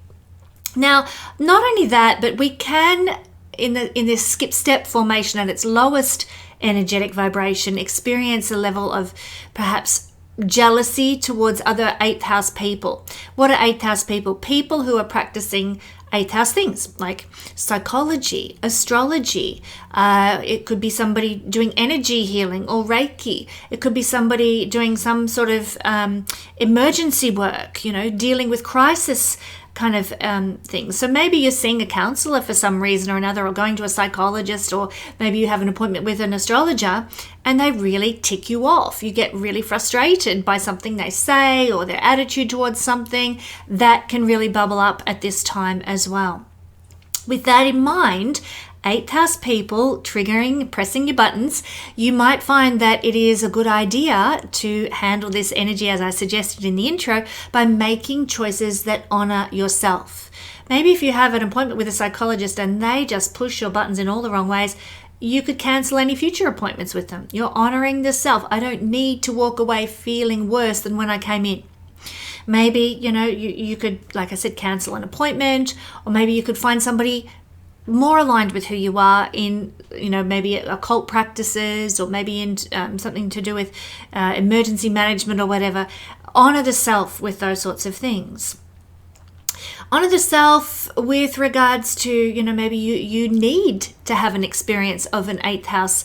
Speaker 1: Now, not only that, but we can, in this skip step formation at its lowest energetic vibration, experience a level of perhaps jealousy towards other 8th house people. What are 8th house people? People who are practicing eighth house things like psychology, astrology. It could be somebody doing energy healing or Reiki. It could be somebody doing some sort of emergency work, dealing with crisis kind of things. So maybe you're seeing a counselor for some reason or another, or going to a psychologist, or maybe you have an appointment with an astrologer and they really tick you off. You get really frustrated by something they say or their attitude towards something. That can really bubble up at this time as well. With that in mind, eighth house people pressing your buttons, you might find that it is a good idea to handle this energy, as I suggested in the intro, by making choices that honor yourself. Maybe if you have an appointment with a psychologist and they just push your buttons in all the wrong ways, you could cancel any future appointments with them. You're honoring the self. I don't need to walk away feeling worse than when I came in. Maybe, you could, like I said, cancel an appointment, or maybe you could find somebody more aligned with who you are in, maybe occult practices, or maybe in something to do with emergency management or whatever. Honor the self with those sorts of things. Honor the self with regards to, maybe you need to have an experience of an eighth house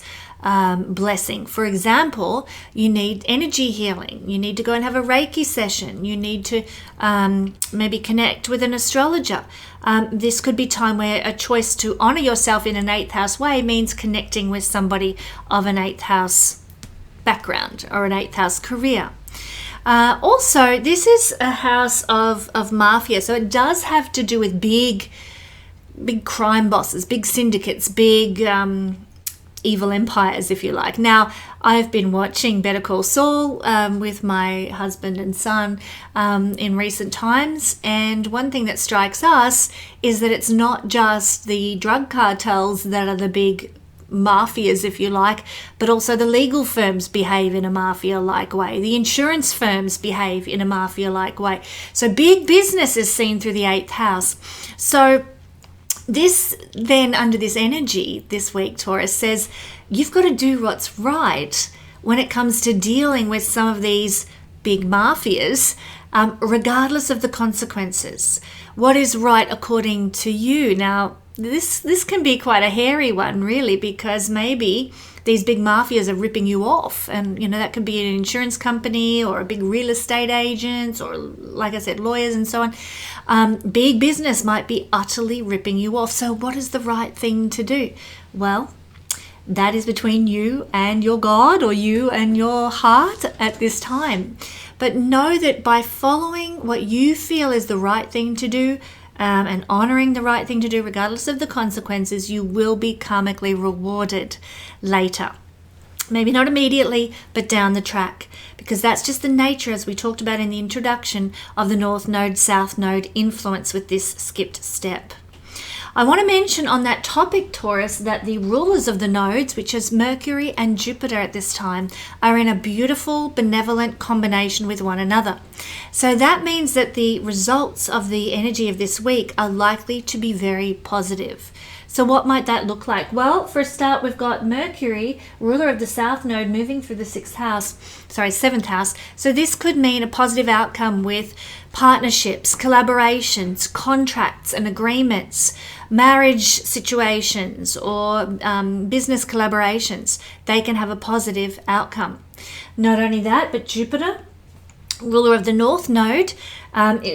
Speaker 1: blessing. For example, you need energy healing. You need to go and have a Reiki session. You need to maybe connect with an astrologer. This could be time where a choice to honor yourself in an eighth house way means connecting with somebody of an eighth house background or an eighth house career. Also, this is a house of mafia, so it does have to do with big crime bosses, big syndicates, big evil empires, if you like. Now, I've been watching Better Call Saul with my husband and son in recent times, and one thing that strikes us is that it's not just the drug cartels that are the big mafias, if you like, but also the legal firms behave in a mafia-like way. The insurance firms behave in a mafia-like way. So big business is seen through the eighth house. So this then, under this energy this week, Taurus, says you've got to do what's right when it comes to dealing with some of these big mafias, regardless of the consequences. What is right according to you? Now, this can be quite a hairy one, really, because maybe these big mafias are ripping you off, and that could be an insurance company or a big real estate agent, or, like I said, lawyers and so on. Big business might be utterly ripping you off. So what is the right thing to do? Well, that is between you and your God, or you and your heart at this time. But know that by following what you feel is the right thing to do, and honoring the right thing to do regardless of the consequences, you will be karmically rewarded later. Maybe not immediately, but down the track, because that's just the nature, as we talked about in the introduction, of the North Node, South Node influence with this skipped step. I want to mention on that topic, Taurus, that the rulers of the nodes, which is Mercury and Jupiter at this time, are in a beautiful, benevolent combination with one another. So that means that the results of the energy of this week are likely to be very positive. So what might that look like? Well, for a start, we've got Mercury, ruler of the South Node, moving through the seventh house. So this could mean a positive outcome with partnerships, collaborations, contracts and agreements, marriage situations, or business collaborations. They can have a positive outcome. Not only that, but Jupiter, ruler of the North Node,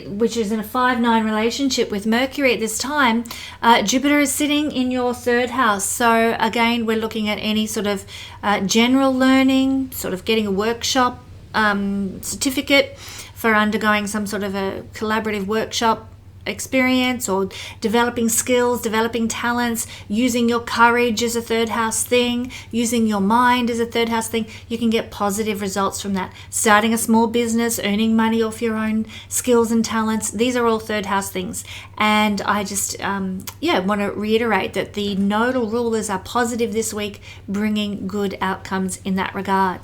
Speaker 1: which is in a 5-9 relationship with Mercury at this time, Jupiter is sitting in your third house. So again, we're looking at any sort of general learning, sort of getting a workshop certificate for undergoing some sort of a collaborative workshop experience, or developing skills, developing talents, using your courage as a third house thing, using your mind as a third house thing. You can get positive results from that. Starting a small business, earning money off your own skills and talents. These are all third house things. And I just want to reiterate that the nodal rulers are positive this week, bringing good outcomes in that regard.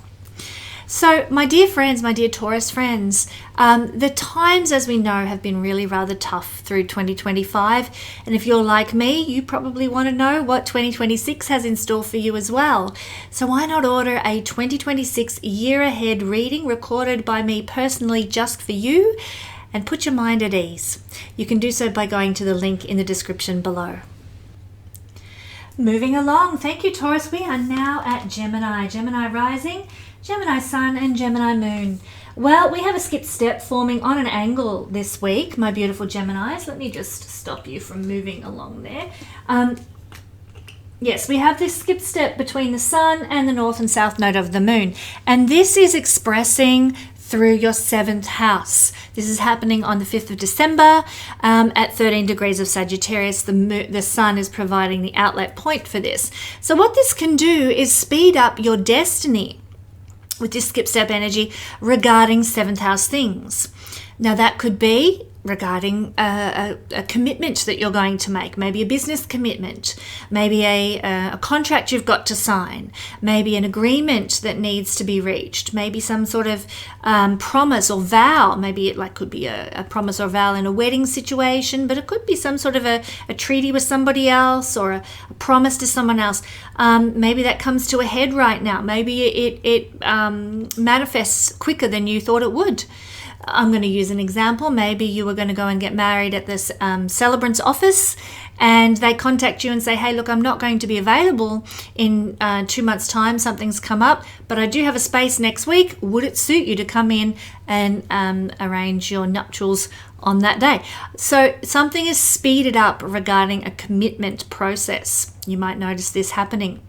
Speaker 1: So, my dear friends, my dear Taurus friends, the times, as we know, have been really rather tough through 2025. And if you're like me, you probably want to know what 2026 has in store for you as well. So why not order a 2026 year ahead reading recorded by me personally just for you? and put your mind at ease. You can do so by going to the link in the description below. Moving along, thank you Taurus. We are now at Gemini. Gemini rising, Gemini sun and Gemini moon. Well, we have a skip step forming on an angle this week, my beautiful Geminis. Let me just stop you from moving along there. Yes, we have this skip step between the sun and the north and south node of the moon. And this is expressing through your 7th house. This is happening on the 5th of December at 13 degrees of Sagittarius. The sun is providing the outlet point for this. So what this can do is speed up your destiny with this skip step energy regarding 7th house things. Now that could be regarding a commitment that you're going to make, maybe a business commitment, maybe a contract you've got to sign, maybe an agreement that needs to be reached, maybe some sort of promise or vow. Maybe it could be a promise or vow in a wedding situation, but it could be some sort of a treaty with somebody else or a promise to someone else. Maybe that comes to a head right now. Maybe it manifests quicker than you thought it would. I'm going to use an example. Maybe you were going to go and get married at this celebrant's office and they contact you and say, hey, look, I'm not going to be available in 2 months' time. Something's come up, but I do have a space next week. Would it suit you to come in and arrange your nuptials on that day? So something is speeded up regarding a commitment process. You might notice this happening.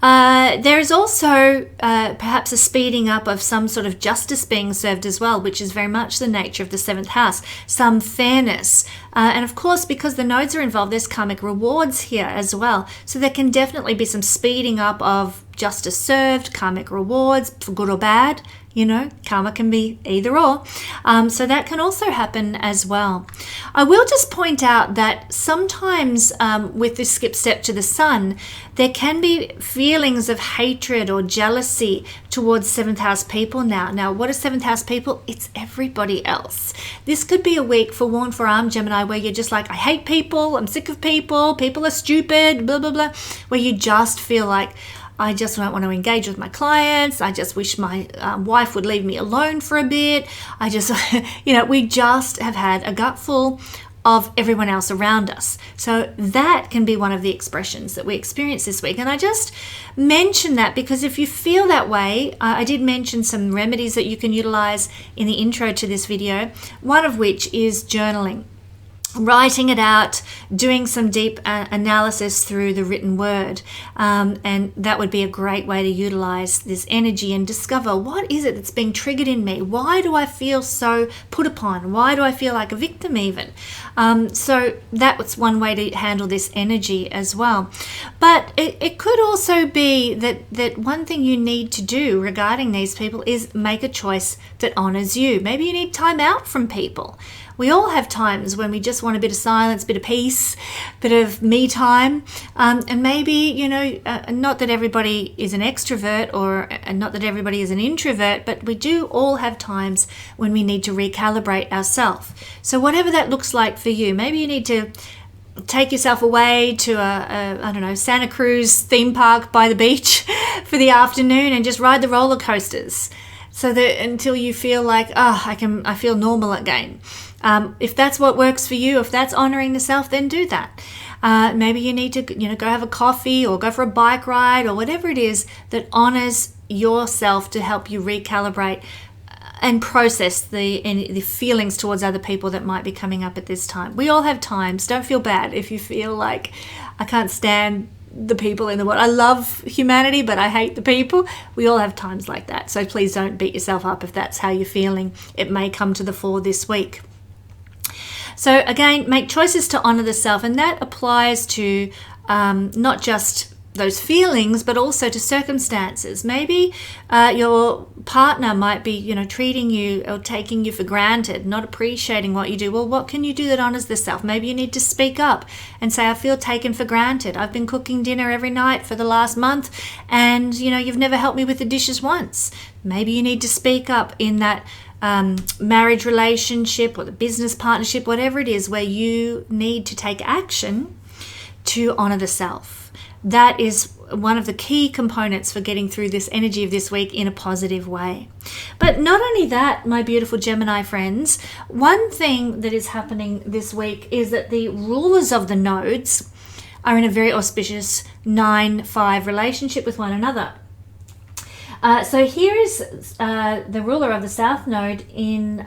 Speaker 1: There is also perhaps a speeding up of some sort of justice being served as well, which is very much the nature of the 7th house, some fairness. And of course, because the nodes are involved, there's karmic rewards here as well. So there can definitely be some speeding up of justice served, karmic rewards, for good or bad. You know, karma can be either or. So that can also happen as well. I will just point out that sometimes with this skip step to the sun, there can be feelings of hatred or jealousy towards 7th house people now. Now, what are 7th house people? It's everybody else. This could be a week, forewarned, forearmed, Gemini, where you're just like, I hate people, I'm sick of people are stupid, blah, blah, blah, where you just feel like, I just don't want to engage with my clients. I just wish my wife would leave me alone for a bit. I just, we just have had a gutful of everyone else around us. So that can be one of the expressions that we experience this week. And I just mention that because if you feel that way, I did mention some remedies that you can utilize in the intro to this video, one of which is journaling. Writing it out, doing some deep analysis through the written word. And that would be a great way to utilize this energy and discover what is it that's being triggered in me? Why do I feel so put upon? Why do I feel like a victim even? So that was one way to handle this energy as well. But it could also be that one thing you need to do regarding these people is make a choice that honors you. Maybe you need time out from people. We all have times when we just want a bit of silence, bit of peace, bit of me time. And maybe, not that everybody is an extrovert or not that everybody is an introvert, but we do all have times when we need to recalibrate ourselves. So whatever that looks like for you, maybe you need to take yourself away to Santa Cruz theme park by the beach for the afternoon and just ride the roller coasters. So that until you feel like, I feel normal again. If that's what works for you, if that's honoring the self, then do that. Maybe you need to, go have a coffee or go for a bike ride or whatever it is that honors yourself to help you recalibrate and process the feelings towards other people that might be coming up at this time. We all have times. Don't feel bad if you feel like I can't stand the people in the world. I love humanity, but I hate the people. We all have times like that. So please don't beat yourself up if that's how you're feeling. It may come to the fore this week. So again, make choices to honor the self, and that applies to not just those feelings, but also to circumstances. Maybe your partner might be, treating you or taking you for granted, not appreciating what you do. Well, what can you do that honors the self? Maybe you need to speak up and say, I feel taken for granted. I've been cooking dinner every night for the last month and, you've never helped me with the dishes once. Maybe you need to speak up in that marriage relationship or the business partnership, whatever it is, where you need to take action to honor the self. That is one of the key components for getting through this energy of this week in a positive way. But not only that, my beautiful Gemini friends, one thing that is happening this week is that the rulers of the nodes are in a very auspicious 9-5 relationship with one another. So here is the ruler of the South Node in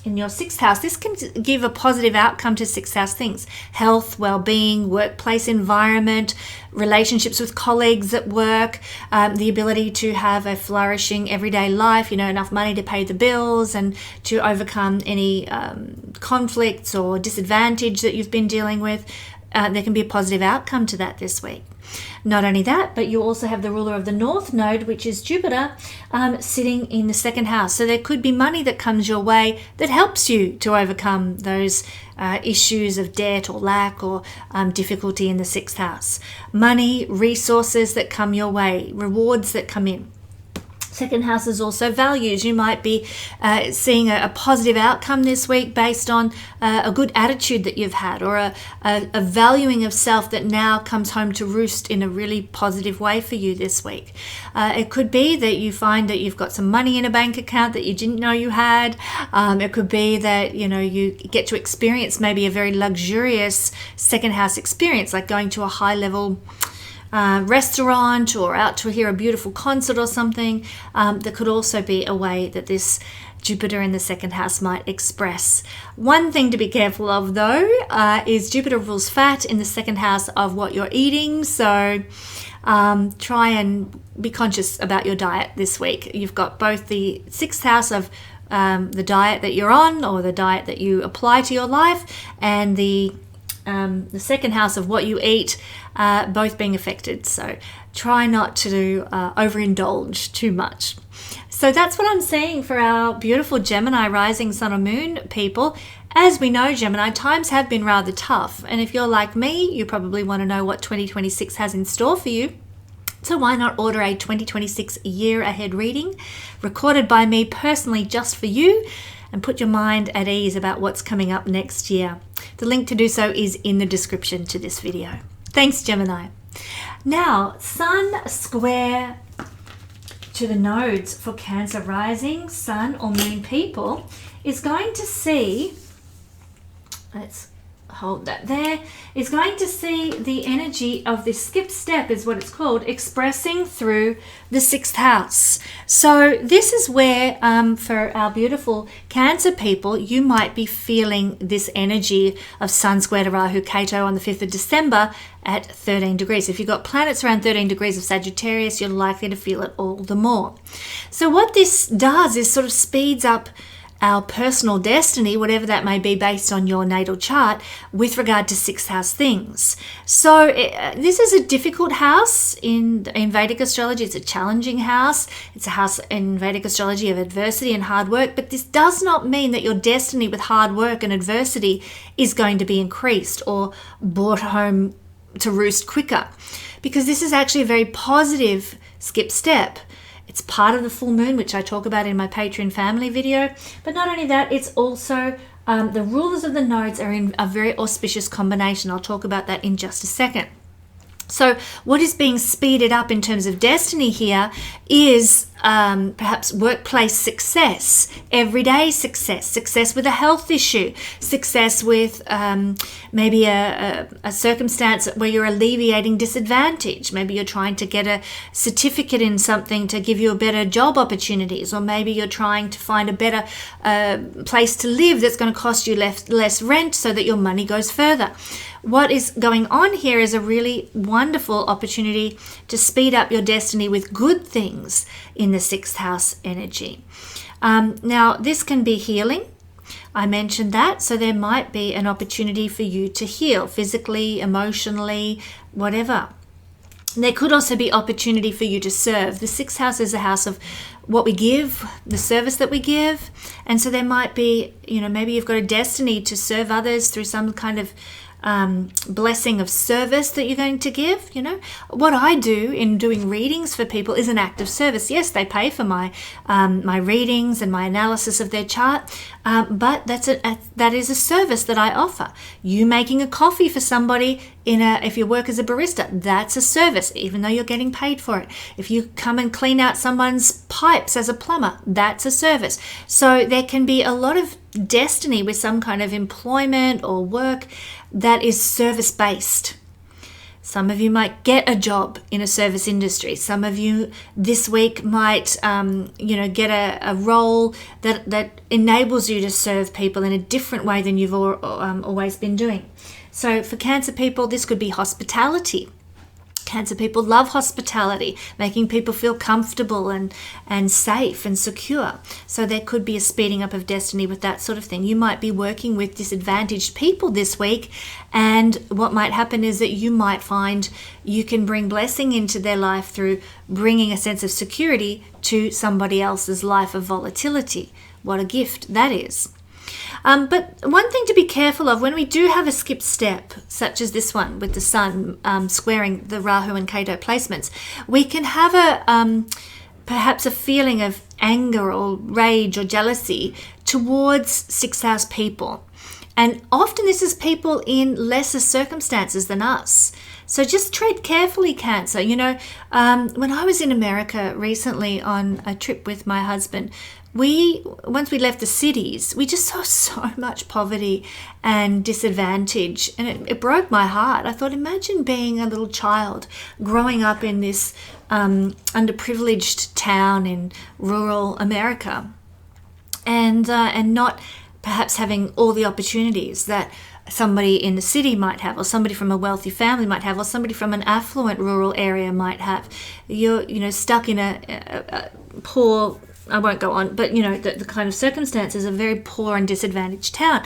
Speaker 1: your 6th house. This can give a positive outcome to 6th house things: health, well-being, workplace environment, relationships with colleagues at work, the ability to have a flourishing everyday life, enough money to pay the bills and to overcome any conflicts or disadvantage that you've been dealing with. There can be a positive outcome to that this week. Not only that, but you also have the ruler of the North Node, which is Jupiter, sitting in the 2nd house. So there could be money that comes your way that helps you to overcome those issues of debt or lack or difficulty in the 6th house. Money, resources that come your way, rewards that come in. 2nd house is also values. You might be seeing a positive outcome this week based on a good attitude that you've had, or a valuing of self that now comes home to roost in a really positive way for you this week. It could be that you find that you've got some money in a bank account that you didn't know you had. It could be that you get to experience maybe a very luxurious 2nd house experience, like going to a high level restaurant or out to hear a beautiful concert or something. That could also be a way that this Jupiter in the 2nd house might express. One thing to be careful of though is Jupiter rules fat in the 2nd house of what you're eating. So try and be conscious about your diet this week. You've got both the 6th house of the diet that you're on, or the diet that you apply to your life, and the 2nd house of what you eat, both being affected. So try not to overindulge too much. So that's what I'm seeing for our beautiful Gemini rising sun or moon people. As we know, Gemini, times have been rather tough. And if you're like me, you probably want to know what 2026 has in store for you. So why not order a 2026 year ahead reading recorded by me personally just for you, and put your mind at ease about what's coming up next year. The link to do so is in the description to this video. Thanks, Gemini. Now, Sun square to the nodes for Cancer rising, Sun or Moon people is going to see, let's hold that there, is going to see the energy of this skip step, is what it's called, expressing through the 6th house. So this is where for our beautiful Cancer people, you might be feeling this energy of Sun square to Rahu Ketu on the 5th of December at 13 degrees. If you've got planets around 13 degrees of Sagittarius, you're likely to feel it all the more. So what this does is sort of speeds up our personal destiny, whatever that may be based on your natal chart, with regard to 6th house things. So this is a difficult house in Vedic astrology. It's a challenging house. It's a house in Vedic astrology of adversity and hard work, but this does not mean that your destiny with hard work and adversity is going to be increased or brought home to roost quicker, because this is actually a very positive skip step. It's part of the full moon, which I talk about in my Patreon family video. But not only that, it's also the rulers of the nodes are in a very auspicious combination. I'll talk about that in just a second. So what is being speeded up in terms of destiny here is perhaps workplace success, everyday success, success with a health issue, success with maybe a circumstance where you're alleviating disadvantage. Maybe you're trying to get a certificate in something to give you a better job opportunities, or maybe you're trying to find a better place to live that's going to cost you less rent so that your money goes further. What is going on here is a really wonderful opportunity to speed up your destiny with good things in the 6th house energy. Now, this can be healing. I mentioned that. So there might be an opportunity for you to heal physically, emotionally, whatever. There could also be opportunity for you to serve. The 6th house is a house of what we give, the service that we give. And so there might be, maybe you've got a destiny to serve others through some kind of blessing of service that you're going to give. You know, what I do in doing readings for people is an act of service. Yes, they pay for my my readings and my analysis of their chart, but that is a service that I offer. You making a coffee for somebody if you work as a barista, that's a service, even though you're getting paid for it. If you come and clean out someone's pipes as a plumber, that's a service. So there can be a lot of destiny with some kind of employment or work that is service-based. Some of you might get a job in a service industry. Some of you this week might, get a role that enables you to serve people in a different way than you've always been doing. So for Cancer people, this could be hospitality. Cancer people love hospitality, making people feel comfortable and safe and secure. So there could be a speeding up of destiny with that sort of thing. You might be working with disadvantaged people this week, and what might happen is that you might find you can bring blessing into their life through bringing a sense of security to somebody else's life of volatility. What a gift that is. But one thing to be careful of when we do have a skip step, such as this one with the Sun squaring the Rahu and Ketu placements, we can have perhaps a feeling of anger or rage or jealousy towards sixth house people. And often this is people in lesser circumstances than us. So just tread carefully, Cancer. You know, when I was in America recently on a trip with my husband, once we left the cities, we just saw so much poverty and disadvantage, and it broke my heart. I thought, imagine being a little child growing up in this underprivileged town in rural America, and not perhaps having all the opportunities that somebody in the city might have, or somebody from a wealthy family might have, or somebody from an affluent rural area might have. You're stuck in a poor, I won't go on, but the kind of circumstances of a very poor and disadvantaged town.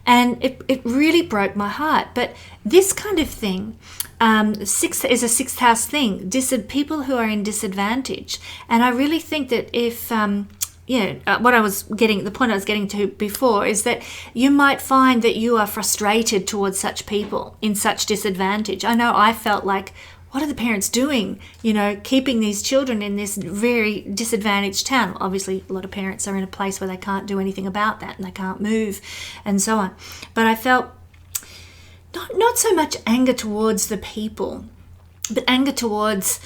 Speaker 1: And it really broke my heart. But this kind of thing is a sixth house thing, people who are in disadvantage. And I really think that if, the point I was getting to before is that you might find that you are frustrated towards such people in such disadvantage. I know I felt like, what are the parents doing, keeping these children in this very disadvantaged town? Obviously, a lot of parents are in a place where they can't do anything about that and they can't move and so on. But I felt not so much anger towards the people, but anger towards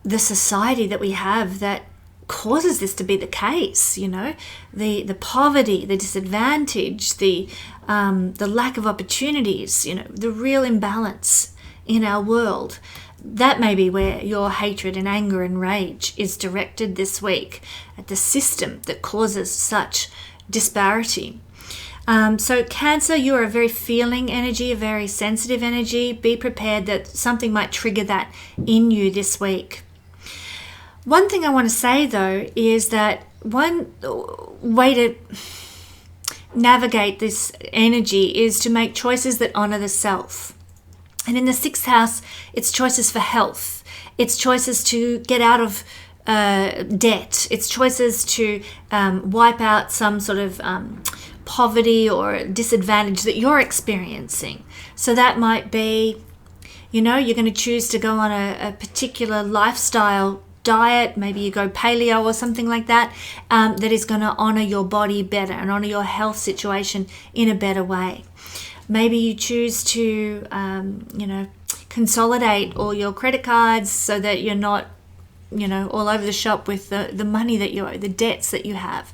Speaker 1: the society that we have that causes this to be the case, the poverty, the disadvantage, the lack of opportunities, the real imbalance in our world. That may be where your hatred and anger and rage is directed this week, at the system that causes such disparity. So Cancer, you are a very feeling energy, a very sensitive energy. Be prepared that something might trigger that in you this week. One thing I want to say though is that one way to navigate this energy is to make choices that honor the self. And in the sixth house, it's choices for health. It's choices to get out of debt. It's choices to wipe out some sort of poverty or disadvantage that you're experiencing. So that might be, you're going to choose to go on a particular lifestyle diet. Maybe you go paleo or something like that, that is going to honor your body better and honor your health situation in a better way. Maybe you choose to, consolidate all your credit cards so that you're not, all over the shop with the money that you owe, the debts that you have.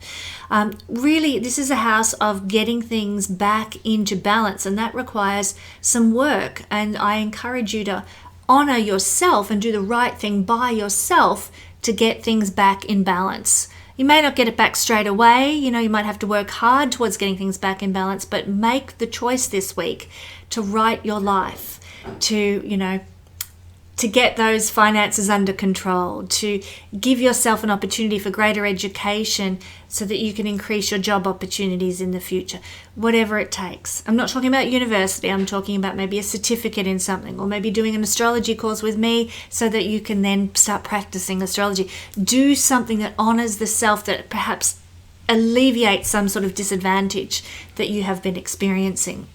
Speaker 1: Really, this is a house of getting things back into balance, and that requires some work. And I encourage you to honor yourself and do the right thing by yourself to get things back in balance. You may not get it back straight away. You might have to work hard towards getting things back in balance, but make the choice this week to right your life, to get those finances under control, to give yourself an opportunity for greater education so that you can increase your job opportunities in the future, whatever it takes. I'm not talking about university. I'm talking about maybe a certificate in something, or maybe doing an astrology course with me so that you can then start practicing astrology. Do something that honors the self, that perhaps alleviates some sort of disadvantage that you have been experiencing.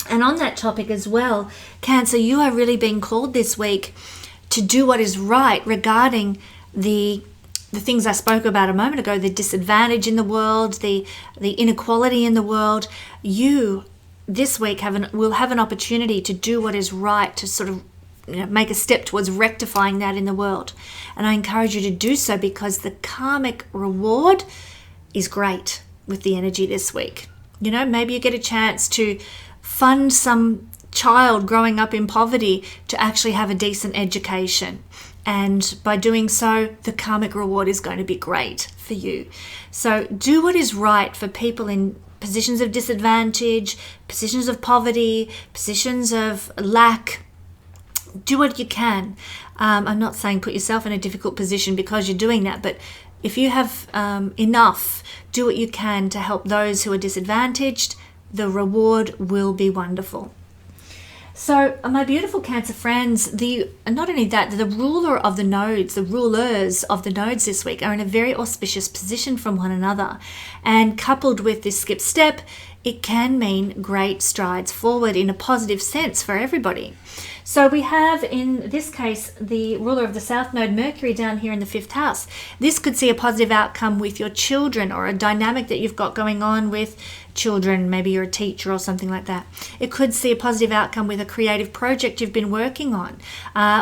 Speaker 1: And on that topic as well, Cancer, you are really being called this week to do what is right regarding the things I spoke about a moment ago, the disadvantage in the world, the inequality in the world. You this week will have an opportunity to do what is right, to sort of make a step towards rectifying that in the world. And I encourage you to do so because the karmic reward is great with the energy this week. Maybe you get a chance to fund some child growing up in poverty to actually have a decent education. And by doing so, the karmic reward is going to be great for you. So do what is right for people in positions of disadvantage, positions of poverty, positions of lack. Do what you can. I'm not saying put yourself in a difficult position because you're doing that, but if you have enough, do what you can to help those who are disadvantaged. The reward will be wonderful. So, my beautiful Cancer friends, not only that, the rulers of the nodes this week are in a very auspicious position from one another. And coupled with this skip step, it can mean great strides forward in a positive sense for everybody. So we have, in this case, the ruler of the South Node, Mercury, down here in the 5th house. This could see a positive outcome with your children, or a dynamic that you've got going on with children. Maybe you're a teacher or something like that. It could see a positive outcome with a creative project you've been working on,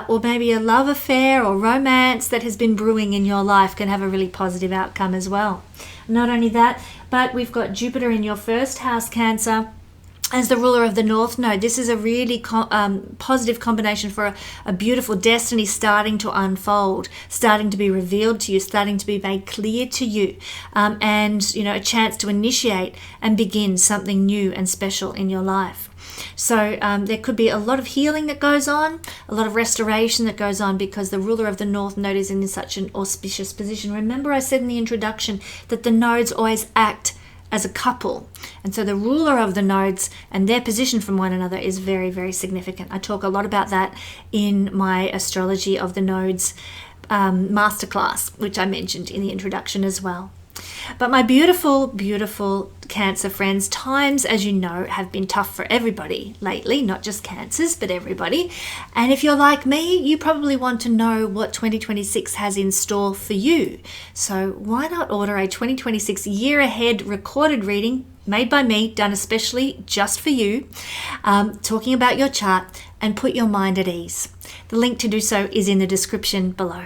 Speaker 1: or maybe a love affair or romance that has been brewing in your life can have a really positive outcome as well. Not only that, but we've got Jupiter in your 1st house, Cancer, as the ruler of the North Node. This is a really positive combination for a beautiful destiny starting to unfold, starting to be revealed to you, starting to be made clear to you, and a chance to initiate and begin something new and special in your life. So there could be a lot of healing that goes on, a lot of restoration that goes on, because the ruler of the North Node is in such an auspicious position. Remember I said in the introduction that the nodes always act as a couple. And so the ruler of the nodes and their position from one another is very, very significant. I talk a lot about that in my Astrology of the Nodes masterclass, which I mentioned in the introduction as well. But my beautiful, beautiful Cancer friends, times, as you know, have been tough for everybody lately, not just Cancers, but everybody. And if you're like me, you probably want to know what 2026 has in store for you. So why not order a 2026 year ahead recorded reading made by me, done especially just for you, talking about your chart, and put your mind at ease. The link to do so is in the description below.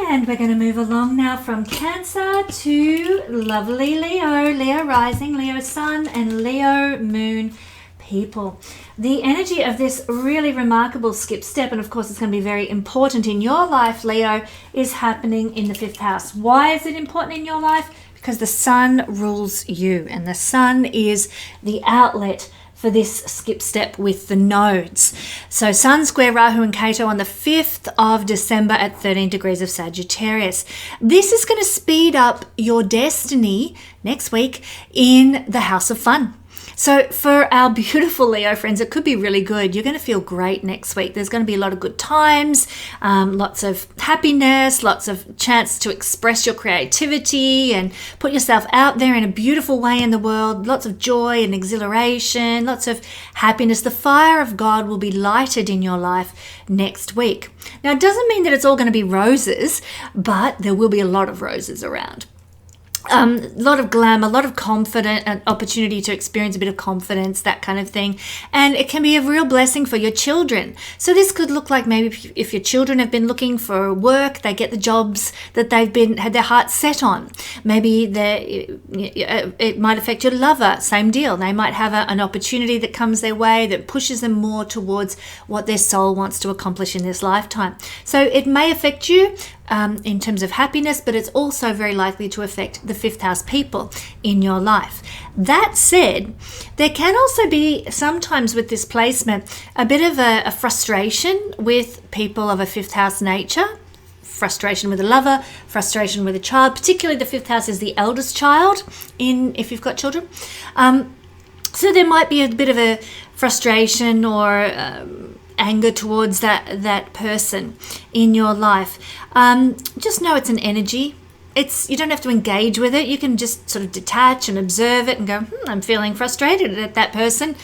Speaker 1: And we're going to move along now from Cancer to lovely Leo rising, Leo sun, and Leo moon people. The energy of this really remarkable skip step, and of course it's going to be very important in your life, Leo, is happening in the 5th house. Why is it important in your life? Because the sun rules you, and the sun is the outlet for this skip step with the nodes. So Sun square Rahu and Ketu on the 5th of December at 13 degrees of Sagittarius. This is going to speed up your destiny next week in the House of Fun. So for our beautiful Leo friends, it could be really good. You're going to feel great next week. There's going to be a lot of good times, lots of happiness, lots of chance to express your creativity and put yourself out there in a beautiful way in the world. Lots of joy and exhilaration, lots of happiness. The fire of God will be lighted in your life next week. Now, it doesn't mean that it's all going to be roses, but there will be a lot of roses around. A lot of glamour, a lot of confidence, an opportunity to experience a bit of confidence, that kind of thing. And it can be a real blessing for your children. So this could look like maybe if your children have been looking for work, they get the jobs that they've had their hearts set on. Maybe it might affect your lover, same deal. They might have an opportunity that comes their way that pushes them more towards what their soul wants to accomplish in this lifetime. So it may affect you in terms of happiness, but it's also very likely to affect the 5th house people in your life. That said, there can also be sometimes with this placement a bit of a frustration with people of a 5th house nature. Frustration with a lover, frustration with a child, particularly the 5th house is the eldest child if you've got children. So there might be a bit of a frustration or anger towards that person in your life. Just know it's an energy. You don't have to engage with it. You can just sort of detach and observe it and go, I'm feeling frustrated at that person.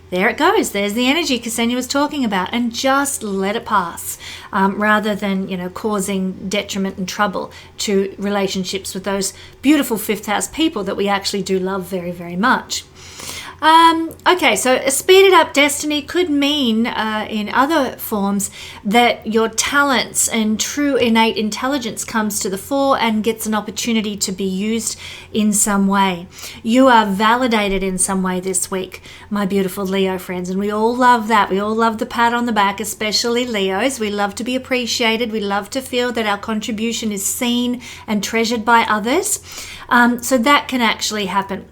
Speaker 1: there it goes. There's the energy Kesenya was talking about, and just let it pass, rather than, causing detriment and trouble to relationships with those beautiful fifth house people that we actually do love very, very much. Okay, so a speeded up destiny could mean in other forms that your talents and true innate intelligence comes to the fore and gets an opportunity to be used in some way. You are validated in some way this week, my beautiful Leo friends, and we all love that. We all love the pat on the back, especially Leos. We love to be appreciated. We love to feel that our contribution is seen and treasured by others. So that can actually happen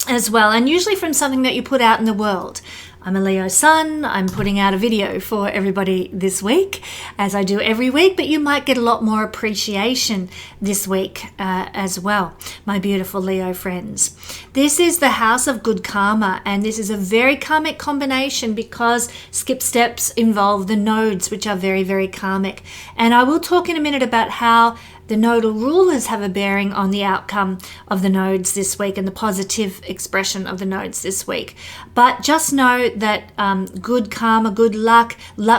Speaker 1: as well, and usually from something that you put out in the world. I'm a Leo sun. I'm putting out a video for everybody this week, as I do every week, but you might get a lot more appreciation this week as well, my beautiful Leo friends. This is the house of good karma, and this is a very karmic combination because skip steps involve the nodes, which are very, very karmic. And I will talk in a minute about how the nodal rulers have a bearing on the outcome of the nodes this week and the positive expression of the nodes this week. But just know that good karma, good luck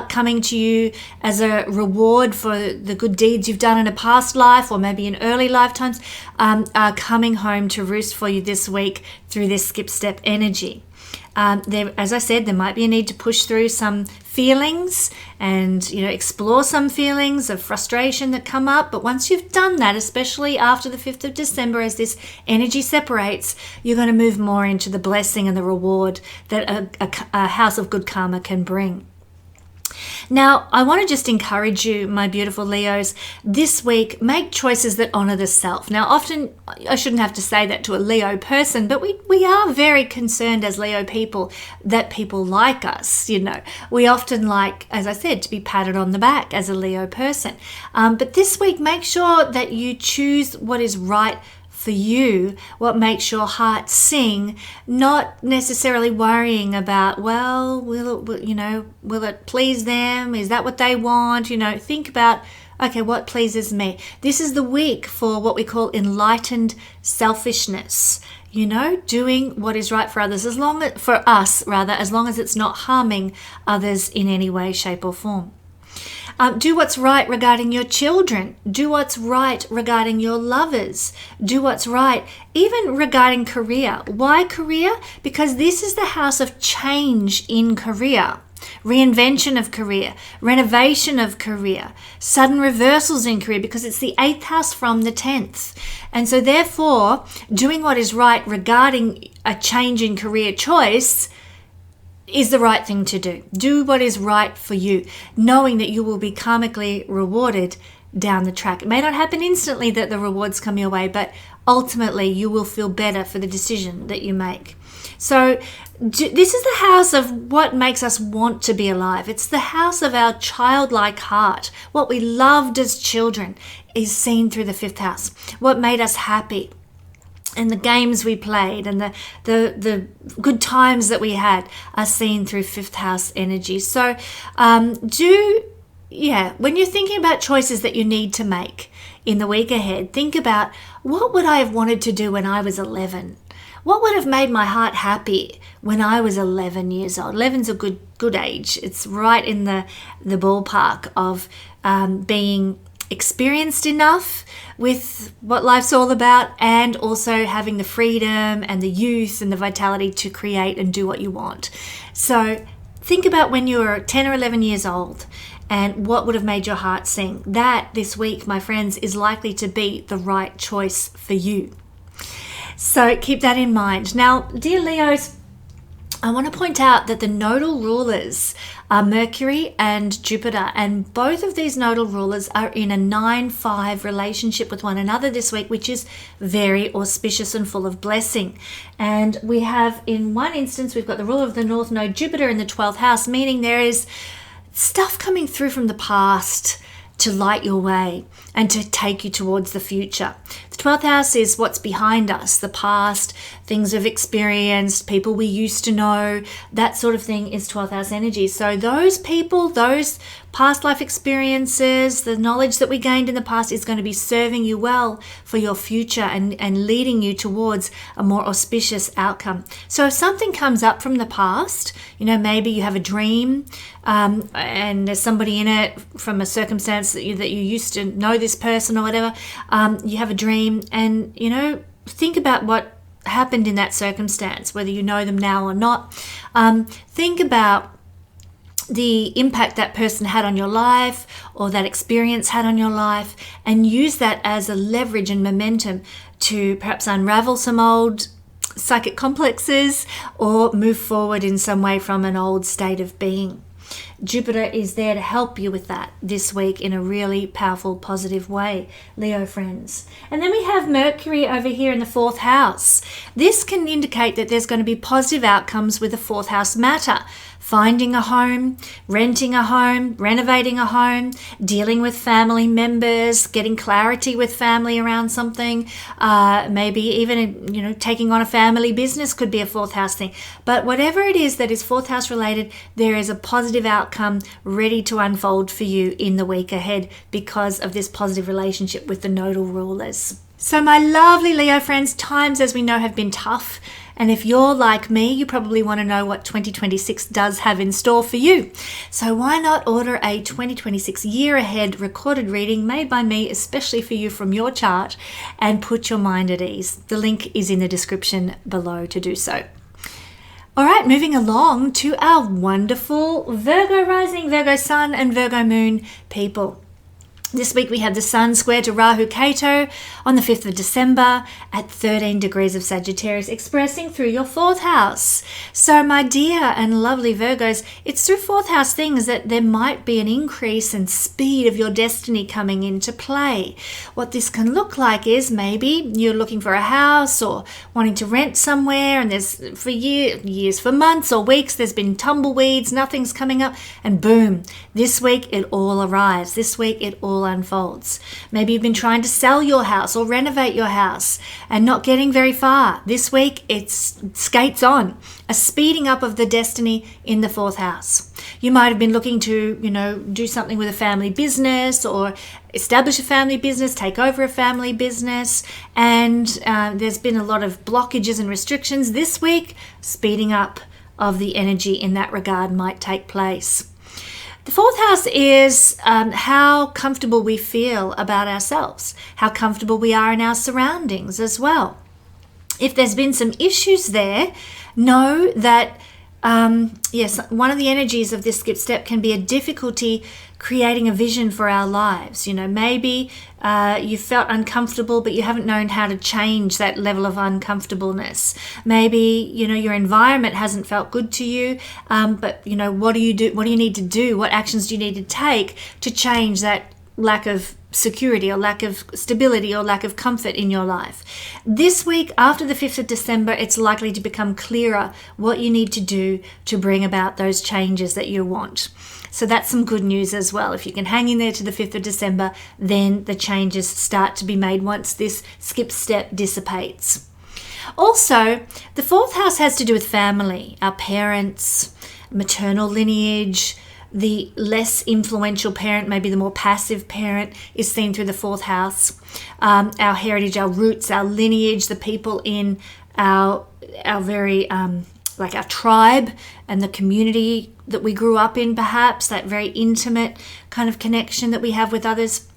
Speaker 1: coming to you as a reward for the good deeds you've done in a past life or maybe in early lifetimes are coming home to roost for you this week through this skip step energy. As I said, there might be a need to push through some feelings and explore some feelings of frustration that come up. But once you've done that, especially after the 5th of December, as this energy separates, you're going to move more into the blessing and the reward that a house of good karma can bring. Now, I want to just encourage you, my beautiful Leos, this week, make choices that honor the self. Now, often, I shouldn't have to say that to a Leo person, but we are very concerned as Leo people that people like us, We often like, as I said, to be patted on the back as a Leo person. But this week, make sure that you choose what is right for you, what makes your heart sing, not necessarily worrying about, will it please them? Is that what they want? Think about, okay, what pleases me? This is the week for what we call enlightened selfishness. Doing what is right for others, as long as it's not harming others in any way, shape, or form. Do what's right regarding your children. Do what's right regarding your lovers. Do what's right even regarding career. Why career? Because this is the house of change in career. Reinvention of career, renovation of career, sudden reversals in career, because it's the 8th house from the 10th. And so therefore, doing what is right regarding a change in career choice is the right thing to do. Do what is right for you, knowing that you will be karmically rewarded down the track. It may not happen instantly that the rewards come your way, but ultimately you will feel better for the decision that you make. So this is the house of what makes us want to be alive. It's the house of our childlike heart. What we loved as children is seen through the 5th house. What made us happy, and the games we played and the good times that we had are seen through 5th house energy. So when you're thinking about choices that you need to make in the week ahead, think about, what would I have wanted to do when I was 11? What would have made my heart happy when I was 11 years old? 11's a good age. It's right in the ballpark of being experienced enough with what life's all about, and also having the freedom and the youth and the vitality to create and do what you want. So think about when you were 10 or 11 years old and what would have made your heart sing. That this week, my friends, is likely to be the right choice for you. So keep that in mind. Now, dear Leos, I want to point out that the nodal rulers are Mercury and Jupiter, and both of these nodal rulers are in a 9-5 relationship with one another this week, which is very auspicious and full of blessing. And we have, in one instance, we've got the ruler of the North Node, Jupiter, in the 12th house, meaning there is stuff coming through from the past to light your way and to take you towards the future. The 12th house is what's behind us, the past, things we've experienced, people we used to know, that sort of thing is 12th house energy. So those people, those past life experiences, the knowledge that we gained in the past is going to be serving you well for your future and leading you towards a more auspicious outcome. So if something comes up from the past, maybe you have a dream and there's somebody in it from a circumstance that you used to know this person or whatever, you have a dream and, think about what happened in that circumstance, whether you know them now or not. Think about the impact that person had on your life or that experience had on your life, and use that as a leverage and momentum to perhaps unravel some old psychic complexes or move forward in some way from an old state of being. Jupiter is there to help you with that this week in a really powerful, positive way, Leo friends. And then we have Mercury over here in the 4th house. This can indicate that there's going to be positive outcomes with the 4th house matter. Finding a home, renting a home, renovating a home, dealing with family members, getting clarity with family around something, maybe even, taking on a family business could be a 4th house thing. But whatever it is that is 4th house related, there is a positive outcome ready to unfold for you in the week ahead because of this positive relationship with the nodal rulers. So my lovely Leo friends, times as we know have been tough. And if you're like me, you probably want to know what 2026 does have in store for you. So why not order a 2026 year ahead recorded reading made by me, especially for you from your chart, and put your mind at ease. The link is in the description below to do so. All right, moving along to our wonderful Virgo rising, Virgo sun, and Virgo moon people. This week we have the Sun square to Rahu Ketu on the 5th of December at 13 degrees of Sagittarius, expressing through your 4th house. So my dear and lovely Virgos, it's through 4th house things that there might be an increase in speed of your destiny coming into play. What this can look like is maybe you're looking for a house or wanting to rent somewhere, and there's for years, for months or weeks, there's been tumbleweeds, nothing's coming up, and boom, this week it all arrives. This week it all unfolds. Maybe you've been trying to sell your house or renovate your house and not getting very far. This week it's skates on, a speeding up of the destiny in the 4th house. You might have been looking to, do something with a family business or establish a family business, take over a family business, and there's been a lot of blockages and restrictions. This week, speeding up of the energy in that regard might take place. The 4th house is how comfortable we feel about ourselves, how comfortable we are in our surroundings as well. If there's been some issues there, know that, yes, one of the energies of this skip step can be a difficulty creating a vision for our lives. Maybe you felt uncomfortable, but you haven't known how to change that level of uncomfortableness. Maybe, your environment hasn't felt good to you, but, what do you do? What do you need to do? What actions do you need to take to change that lack of security or lack of stability or lack of comfort in your life? This week, after the 5th of December, it's likely to become clearer what you need to do to bring about those changes that you want. So that's some good news as well. If you can hang in there to the 5th of December, then the changes start to be made once this skip step dissipates. Also, the 4th house has to do with family, our parents, maternal lineage. The less influential parent, maybe the more passive parent, is seen through the 4th house. Our heritage, our roots, our lineage, the people in our very like our tribe and the community that we grew up in, perhaps that very intimate kind of connection that we have with others.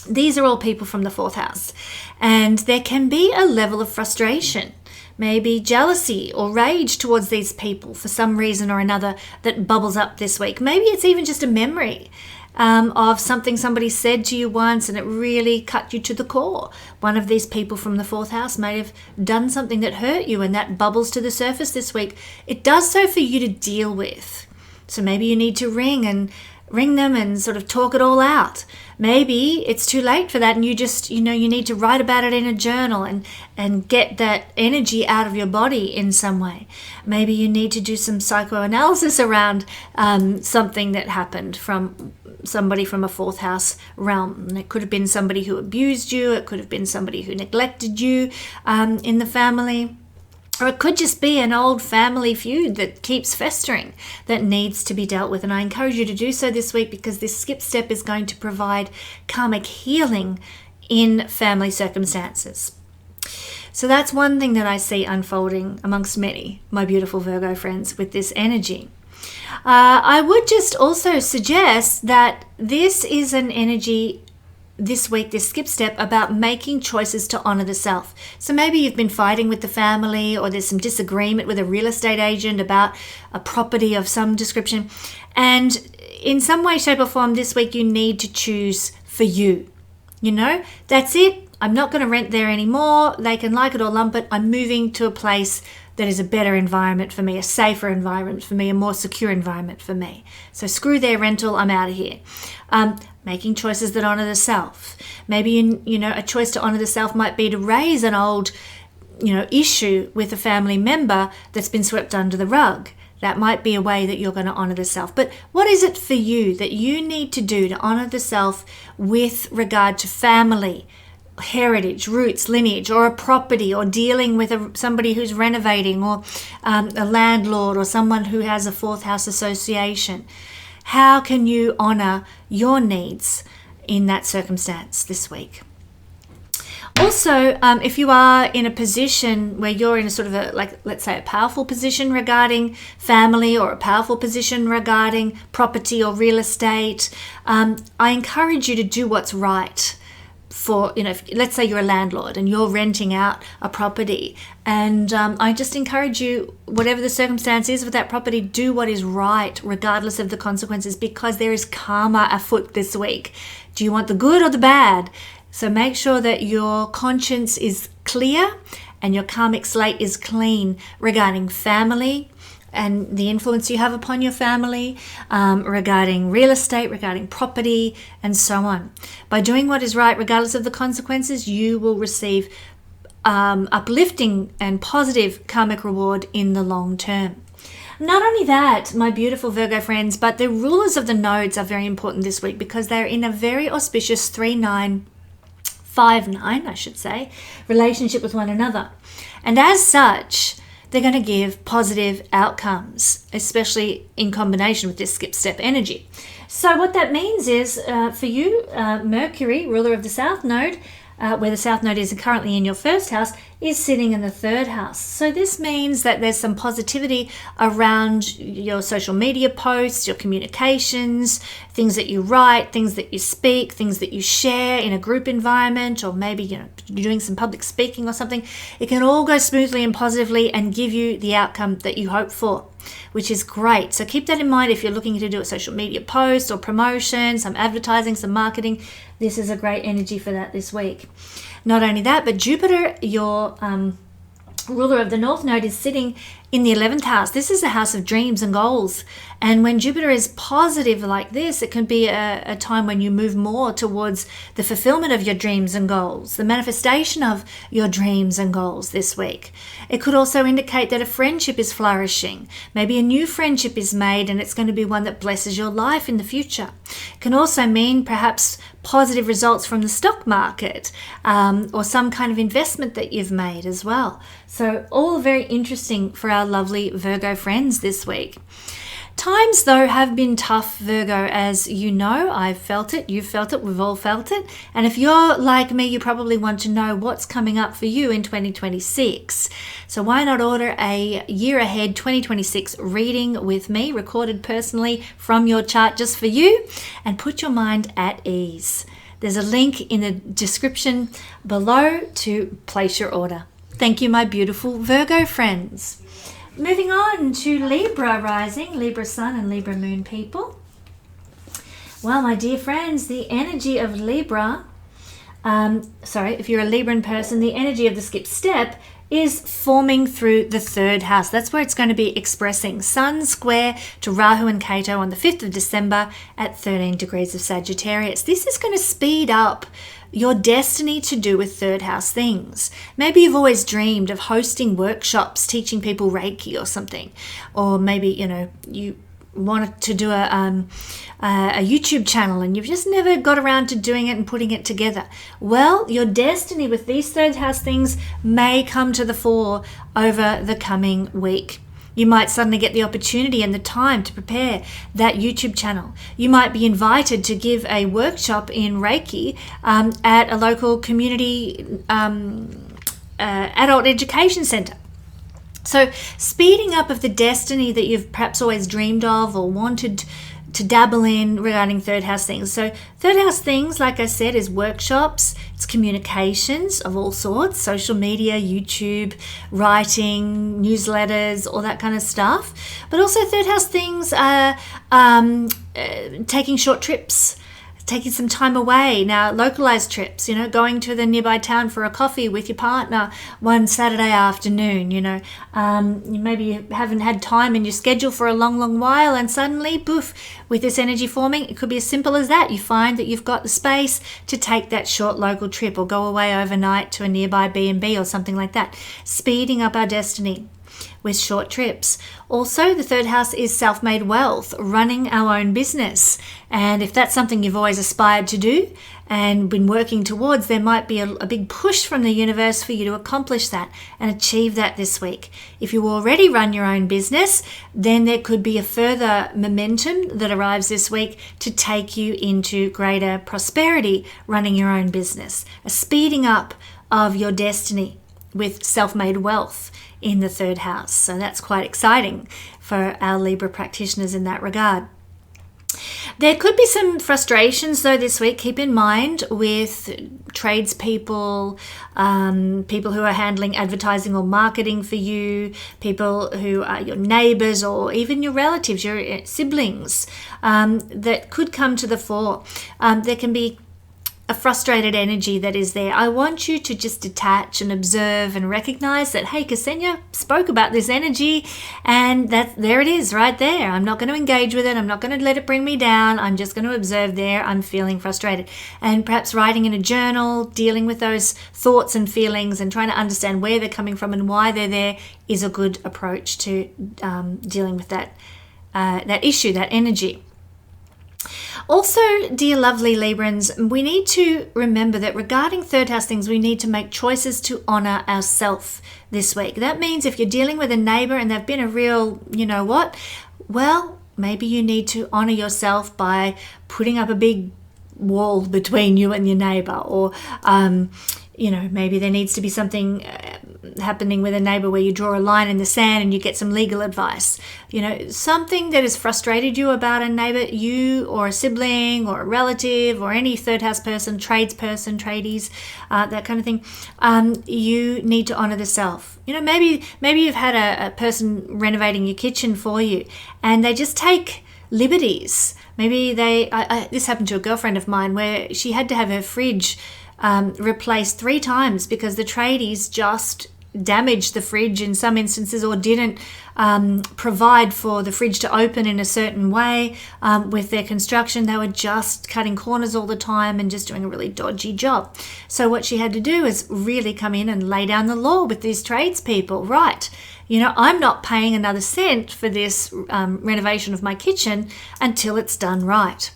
Speaker 1: These are all people from the 4th house, and there can be a level of frustration, maybe jealousy or rage towards these people for some reason or another that bubbles up this week. Maybe it's even just a memory of something somebody said to you once and it really cut you to the core. One of these people from the 4th house may have done something that hurt you, and that bubbles to the surface this week. It does so for you to deal with. So maybe you need to ring them and sort of talk it all out. Maybe it's too late for that and you just, you need to write about it in a journal and get that energy out of your body in some way. Maybe you need to do some psychoanalysis around something that happened from somebody from a 4th house realm. And it could have been somebody who abused you. It could have been somebody who neglected you in the family. Or it could just be an old family feud that keeps festering that needs to be dealt with. And I encourage you to do so this week, because this skip step is going to provide karmic healing in family circumstances. So that's one thing that I see unfolding amongst many, my beautiful Virgo friends, with this energy. I would just also suggest that this is an energy this week, this skip step, about making choices to honor the self. So maybe you've been fighting with the family, or there's some disagreement with a real estate agent about a property of some description. And in some way, shape or form this week, you need to choose for you. You know, that's it. I'm not going to rent there anymore. They can like it or lump it. I'm moving to a place that is a better environment for me, a safer environment for me, a more secure environment for me. So screw their rental, I'm out of here. Making choices that honor the self. Maybe, you know, a choice to honor the self might be to raise an old, you know, issue with a family member that's been swept under the rug. That might be a way that you're going to honor the self. But what is it for you that you need to do to honor the self with regard to family, heritage, roots, lineage, or a property, or dealing with somebody who's renovating, or a landlord, or someone who has a fourth house association? How can you honor your needs in that circumstance this week? Also, if you are in a position where you're in a sort of a, like, let's say, a powerful position regarding family, or a powerful position regarding property or real estate, I encourage you to do what's right. For, you know, let's say you're a landlord and you're renting out a property, and I just encourage you, whatever the circumstance is with that property, do what is right regardless of the consequences, because there is karma afoot this week. Do you want the good or the bad? So make sure that your conscience is clear and your karmic slate is clean regarding family and the influence you have upon your family, regarding real estate, regarding property, and so on. By doing what is right, regardless of the consequences, you will receive uplifting and positive karmic reward in the long term. Not only that, my beautiful Virgo friends, but the rulers of the nodes are very important this week, because they're in a very auspicious 3-9, 5-9, I should say, relationship with one another. And as such, they're going to give positive outcomes, especially in combination with this skip step energy. So what that means is, for you, Mercury, ruler of the South Node, where the South Node is currently in your first house, is sitting in the third house. So this means that there's some positivity around your social media posts, your communications, things that you write, things that you speak, things that you share in a group environment, or maybe, you know, you're doing some public speaking or something. It can all go smoothly and positively and give you the outcome that you hope for, which is great. So keep that in mind if you're looking to do a social media post or promotion, some advertising, some marketing. This is a great energy for that this week. Not only that, but Jupiter, your ruler of the North Node, is sitting in the 11th house. This is the house of dreams and goals. And when Jupiter is positive like this, it can be a time when you move more towards the fulfillment of your dreams and goals, the manifestation of your dreams and goals this week. It could also indicate that a friendship is flourishing. Maybe a new friendship is made, and it's going to be one that blesses your life in the future. It can also mean perhaps positive results from the stock market, or some kind of investment that you've made as well. So all very interesting for our lovely Virgo friends this week. Times, though, have been tough, Virgo, as you know. I've felt it, you've felt it, we've all felt it. And if you're like me, you probably want to know what's coming up for you in 2026. So why not order a year ahead 2026 reading with me, recorded personally from your chart just for you, and put your mind at ease. There's a link in the description below to place your order. Thank you, my beautiful Virgo friends. Moving on to Libra rising, Libra sun and Libra moon people. Well, my dear friends, the energy of Libra, if you're a Libran person, the energy of the skip step is forming through the third house. That's where it's going to be expressing. Sun square to Rahu and Ketu on the 5th of December at 13 degrees of Sagittarius. This is going to speed up your destiny to do with third house things. Maybe you've always dreamed of hosting workshops, teaching people Reiki or something. Or maybe, you wanted to do a YouTube channel and you've just never got around to doing it and putting it together. Well, your destiny with these third house things may come to the fore over the coming week. You might suddenly get the opportunity and the time to prepare that YouTube channel. You might be invited to give a workshop in Reiki at a local community adult education center. So speeding up of the destiny that you've perhaps always dreamed of or wanted to dabble in regarding third house things. So third house things, like I said, is workshops, it's communications of all sorts, social media, YouTube, writing, newsletters, all that kind of stuff. But also third house things are taking short trips, taking some time away. Now, localized trips, going to the nearby town for a coffee with your partner one Saturday afternoon, maybe you haven't had time in your schedule for a long, long while, and suddenly, poof, with this energy forming, it could be as simple as that. You find that you've got the space to take that short local trip or go away overnight to a nearby B&B or something like that. Speeding up our destiny with short trips. Also, the third house is self-made wealth, running our own business. And if that's something you've always aspired to do and been working towards, there might be a big push from the universe for you to accomplish that and achieve that this week. If you already run your own business, then there could be a further momentum that arrives this week to take you into greater prosperity running your own business, a speeding up of your destiny with self-made wealth in the third house. So that's quite exciting for our Libra practitioners in that regard. There could be some frustrations though this week, keep in mind, with tradespeople, people who are handling advertising or marketing for you, people who are your neighbors or even your relatives, your siblings, that could come to the fore. There can be a frustrated energy that is there. I want you to just detach and observe and recognize that, hey, Kesenya spoke about this energy and there it is right there. I'm not going to engage with it. I'm not going to let it bring me down. I'm just going to observe there. I'm feeling frustrated. And perhaps writing in a journal, dealing with those thoughts and feelings and trying to understand where they're coming from and why they're there is a good approach to dealing with that issue, that energy. Also, dear lovely Librans, we need to remember that regarding third house things, we need to make choices to honor ourselves this week. That means if you're dealing with a neighbor and they've been a real, well, maybe you need to honor yourself by putting up a big wall between you and your neighbor, or maybe there needs to be something happening with a neighbor where you draw a line in the sand and you get some legal advice. Something that has frustrated you about a neighbor, you or a sibling or a relative or any third house person, tradesperson, tradies, that kind of thing. You need to honor the self. Maybe you've had a person renovating your kitchen for you and they just take liberties. Maybe this happened to a girlfriend of mine where she had to have her fridge replaced 3 times because the tradies just damaged the fridge in some instances or didn't provide for the fridge to open in a certain way with their construction. They were just cutting corners all the time and just doing a really dodgy job. So what she had to do is really come in and lay down the law with these tradespeople. Right, I'm not paying another cent for this renovation of my kitchen until it's done right.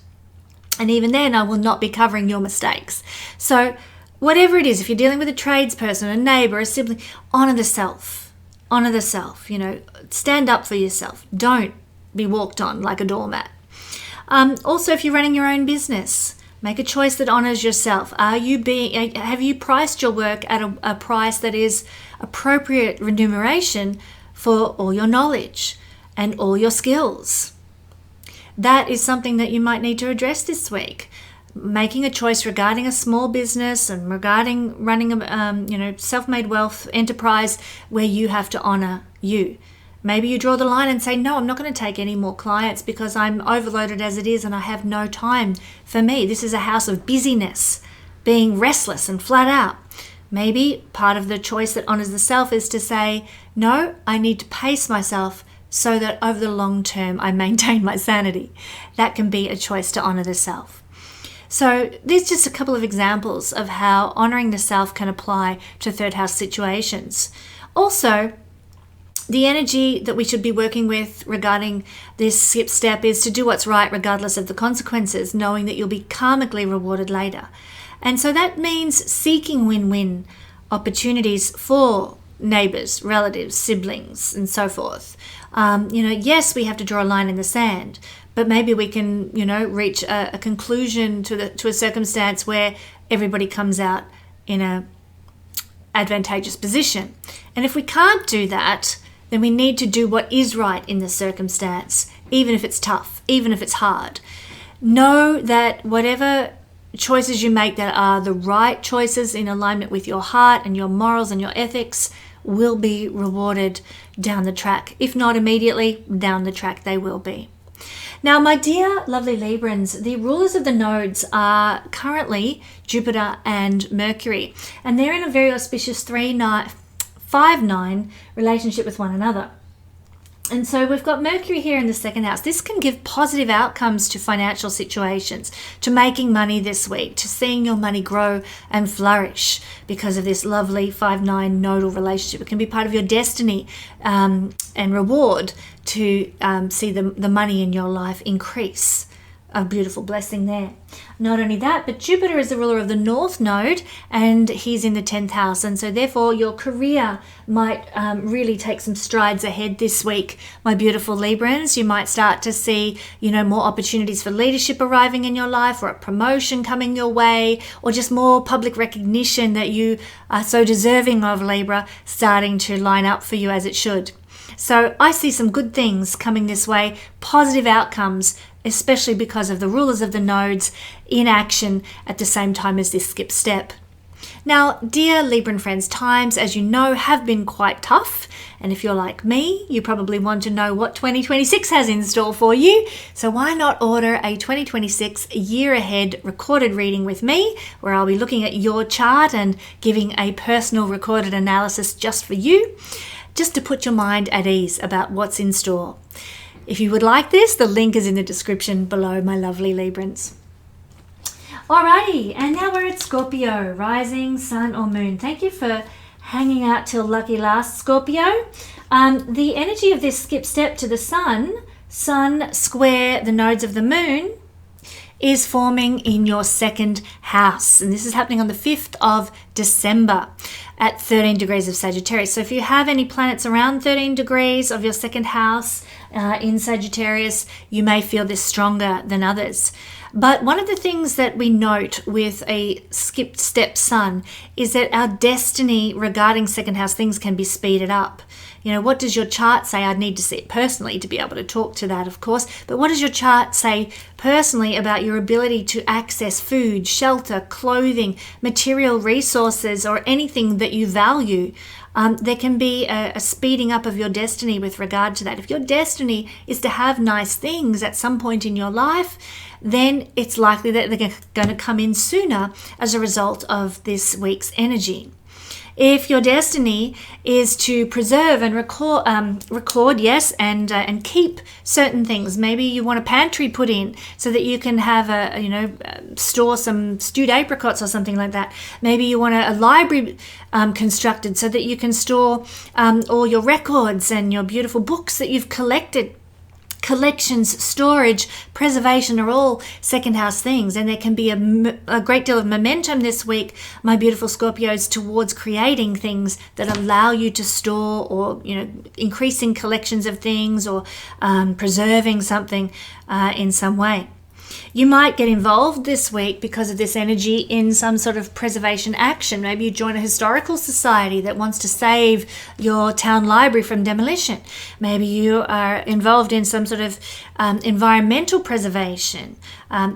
Speaker 1: And even then, I will not be covering your mistakes. So whatever it is, if you're dealing with a tradesperson, a neighbor, a sibling, honor the self. Honor the self, stand up for yourself. Don't be walked on like a doormat. Also, if you're running your own business, make a choice that honors yourself. Have you priced your work at a price that is appropriate remuneration for all your knowledge and all your skills? That is something that you might need to address this week. Making a choice regarding a small business and regarding running a self-made wealth enterprise where you have to honor you. Maybe you draw the line and say, no, I'm not going to take any more clients because I'm overloaded as it is and I have no time for me. This is a house of busyness, being restless and flat out. Maybe part of the choice that honors the self is to say, no, I need to pace myself so that over the long term I maintain my sanity. That can be a choice to honor the self. So there's just a couple of examples of how honoring the self can apply to third house situations. Also, The energy that we should be working with regarding this skip step is to do what's right regardless of the consequences, knowing that you'll be karmically rewarded later. And so that means seeking win-win opportunities for neighbors, relatives, siblings, and so forth. Yes, we have to draw a line in the sand, but maybe we can, reach a conclusion to a circumstance where everybody comes out in a advantageous position. And if we can't do that, then we need to do what is right in the circumstance, even if it's tough, even if it's hard. Know that whatever choices you make that are the right choices in alignment with your heart and your morals and your ethics will be rewarded down the track. If not immediately, down the track they will be. Now, my dear lovely Librans, the rulers of the nodes are currently Jupiter and Mercury, and they're in a very auspicious 5-9 relationship with one another. And so we've got Mercury here in the second house. This can give positive outcomes to financial situations, to making money this week, to seeing your money grow and flourish because of this lovely 5-9 nodal relationship. It can be part of your destiny and reward to see the money in your life increase. A beautiful blessing there. Not only that, but Jupiter is the ruler of the North Node and he's in the 10th house. And so therefore your career might really take some strides ahead this week, my beautiful Librans. You might start to see, more opportunities for leadership arriving in your life, or a promotion coming your way, or just more public recognition that you are so deserving of, Libra, starting to line up for you as it should. So I see some good things coming this way, positive outcomes, especially because of the rulers of the nodes in action at the same time as this skip step. Now, dear Libran friends, times, as you know, have been quite tough. And if you're like me, you probably want to know what 2026 has in store for you. So why not order a 2026 year ahead recorded reading with me, where I'll be looking at your chart and giving a personal recorded analysis just for you, just to put your mind at ease about what's in store. If you would like this, the link is in the description below, my lovely Librans. Alrighty, and now we're at Scorpio, rising, sun or moon. Thank you for hanging out till lucky last, Scorpio. The energy of this skip step to the sun square the nodes of the moon, is forming in your second house. And this is happening on the 5th of December at 13 degrees of Sagittarius. So if you have any planets around 13 degrees of your second house in Sagittarius, you may feel this stronger than others. But one of the things that we note with a skip step sun is that our destiny regarding second house things can be speeded up. What does your chart say? I'd need to see it personally to be able to talk to that, of course. But what does your chart say personally about your ability to access food, shelter, clothing, material resources, or anything that you value? There can be a speeding up of your destiny with regard to that. If your destiny is to have nice things at some point in your life, then it's likely that they're going to come in sooner as a result of this week's energy. If your destiny is to preserve and record, yes, and keep certain things, maybe you want a pantry put in so that you can have store some stewed apricots or something like that. Maybe you want a library constructed so that you can store all your records and your beautiful books that you've collected. Collections, storage, preservation are all second house things, and there can be a great deal of momentum this week, my beautiful Scorpios, towards creating things that allow you to store, or increasing collections of things, or preserving something in some way. You might get involved this week because of this energy in some sort of preservation action. Maybe you join a historical society that wants to save your town library from demolition. Maybe you are involved in some sort of environmental preservation.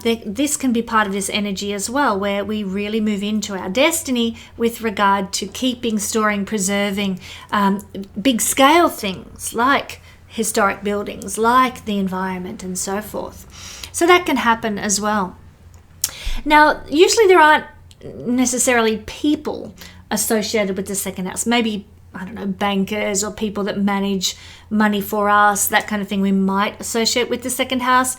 Speaker 1: This can be part of this energy as well, where we really move into our destiny with regard to keeping, storing, preserving big scale things like historic buildings, like the environment, and so forth. So that can happen as well. Now, usually there aren't necessarily people associated with the second house. Maybe, bankers or people that manage money for us, that kind of thing we might associate with the second house.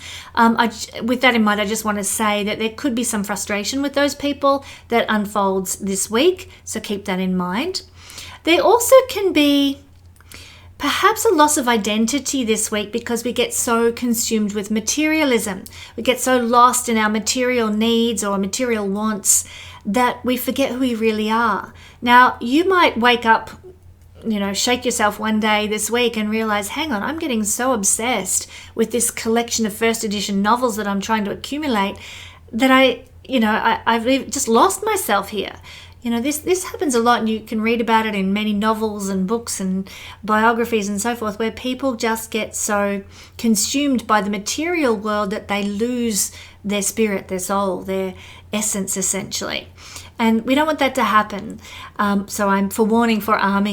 Speaker 1: With that in mind, I just want to say that there could be some frustration with those people that unfolds this week. So keep that in mind. There also can be perhaps perhaps a loss of identity this week because we get so consumed with materialism. We get so lost in our material needs or material wants that we forget who we really are. Now, you might wake up, shake yourself one day this week and realize, hang on, I'm getting so obsessed with this collection of first edition novels that I'm trying to accumulate that I've just lost myself here. This happens a lot, and you can read about it in many novels and books and biographies and so forth, where people just get so consumed by the material world that they lose their spirit, their soul, their essence, essentially. And we don't want that to happen. So I'm forewarning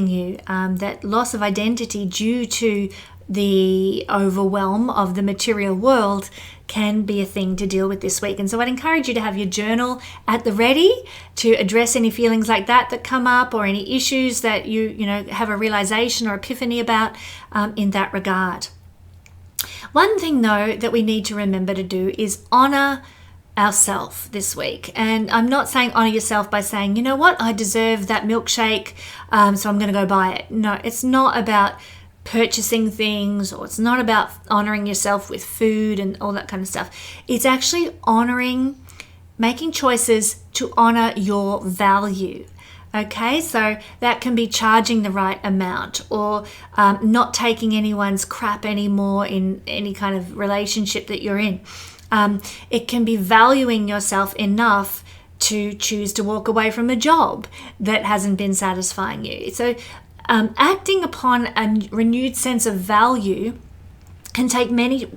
Speaker 1: you that loss of identity due to the overwhelm of the material world can be a thing to deal with this week. And so I'd encourage you to have your journal at the ready to address any feelings like that come up, or any issues that you have a realization or epiphany about in that regard. One thing, though, that we need to remember to do is honor ourselves this week. And I'm not saying honor yourself by saying, you know what, I deserve that milkshake, so I'm going to go buy it. No, it's not about purchasing things, or it's not about honoring yourself with food and all that kind of stuff. It's actually making choices to honor your value. Okay, so that can be charging the right amount, or not taking anyone's crap anymore in any kind of relationship that you're in. It can be valuing yourself enough to choose to walk away from a job that hasn't been satisfying you. So acting upon a renewed sense of value can take many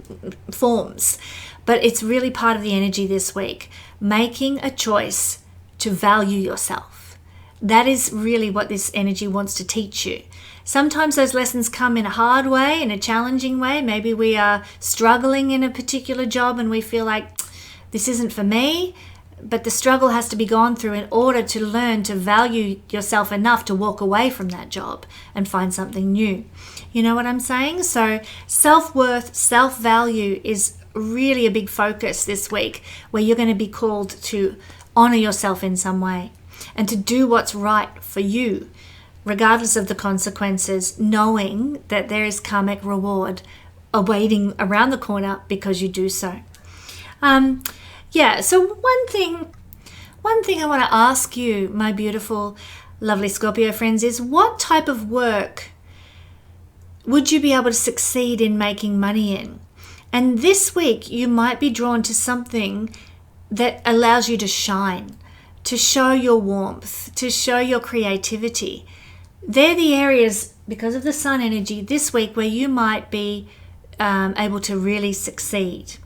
Speaker 1: forms, but it's really part of the energy this week. Making a choice to value yourself. That is really what this energy wants to teach you. Sometimes those lessons come in a hard way, in a challenging way. Maybe we are struggling in a particular job and we feel like this isn't for me, but the struggle has to be gone through in order to learn to value yourself enough to walk away from that job and find something new. You know what I'm saying? So self-worth, self-value is really a big focus this week, where you're going to be called to honor yourself in some way and to do what's right for you, regardless of the consequences, knowing that there is karmic reward awaiting around the corner because you do so. So one thing I want to ask you, my beautiful, lovely Scorpio friends, is what type of work would you be able to succeed in making money in? And this week you might be drawn to something that allows you to shine, to show your warmth, to show your creativity. They're the areas, because of the sun energy this week, where you might be able to really succeed.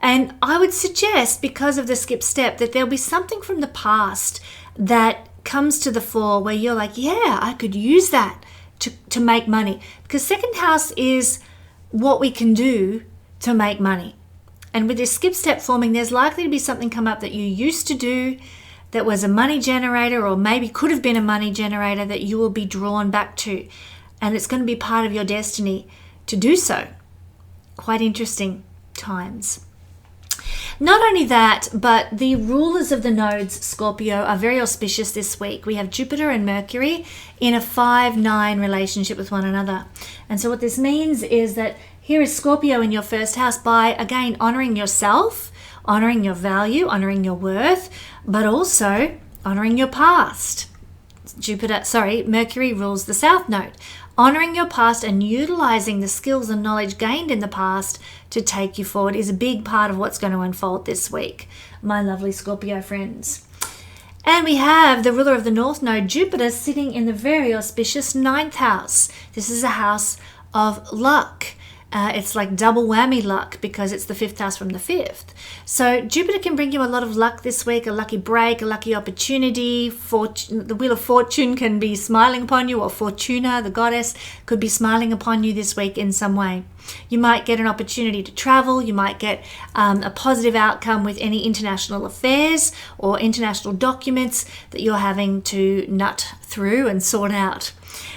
Speaker 1: And I would suggest, because of the skip step, that there'll be something from the past that comes to the fore where you're like, yeah, I could use that to make money. Because second house is what we can do to make money. And with this skip step forming, there's likely to be something come up that you used to do that was a money generator, or maybe could have been a money generator, that you will be drawn back to. And it's going to be part of your destiny to do so. Quite interesting times. Not only that, but the rulers of the nodes, Scorpio, are very auspicious this week. We have Jupiter and Mercury in a 5-9 relationship with one another. And so what this means is that here is Scorpio in your first house by, again, honoring yourself, honoring your value, honoring your worth, but also honoring your past. Mercury rules the south node. Honoring your past and utilizing the skills and knowledge gained in the past to take you forward is a big part of what's going to unfold this week, my lovely Scorpio friends. And we have the ruler of the north node, Jupiter, sitting in the very auspicious 9th house. This is a house of luck. It's like double whammy luck, because it's the 5th house from the 5th. So Jupiter can bring you a lot of luck this week, a lucky break, a lucky opportunity. The wheel of fortune can be smiling upon you, or Fortuna, the goddess, could be smiling upon you this week in some way. You might get an opportunity to travel. You might get a positive outcome with any international affairs or international documents that you're having to nut through and sort out.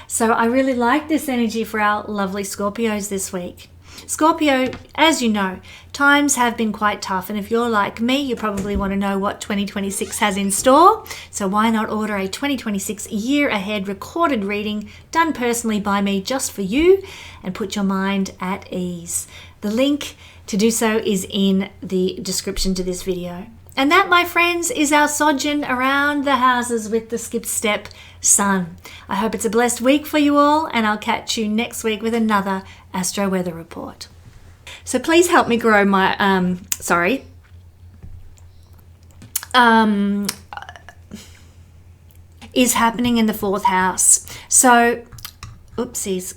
Speaker 1: So I really like this energy for our lovely Scorpios this week. Scorpio, as you know, times have been quite tough, and if you're like me, you probably want to know what 2026 has in store. So why not order a 2026 year ahead recorded reading done personally by me just for you and put your mind at ease. The link to do so is in the description to this video. And that, my friends, is our sojourn around the houses with the skip step sun. I hope it's a blessed week for you all, and I'll catch you next week with another Astro Weather Report. So please help me grow my, is happening in the 4th house. So, oopsies,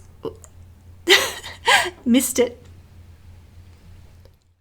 Speaker 1: missed it.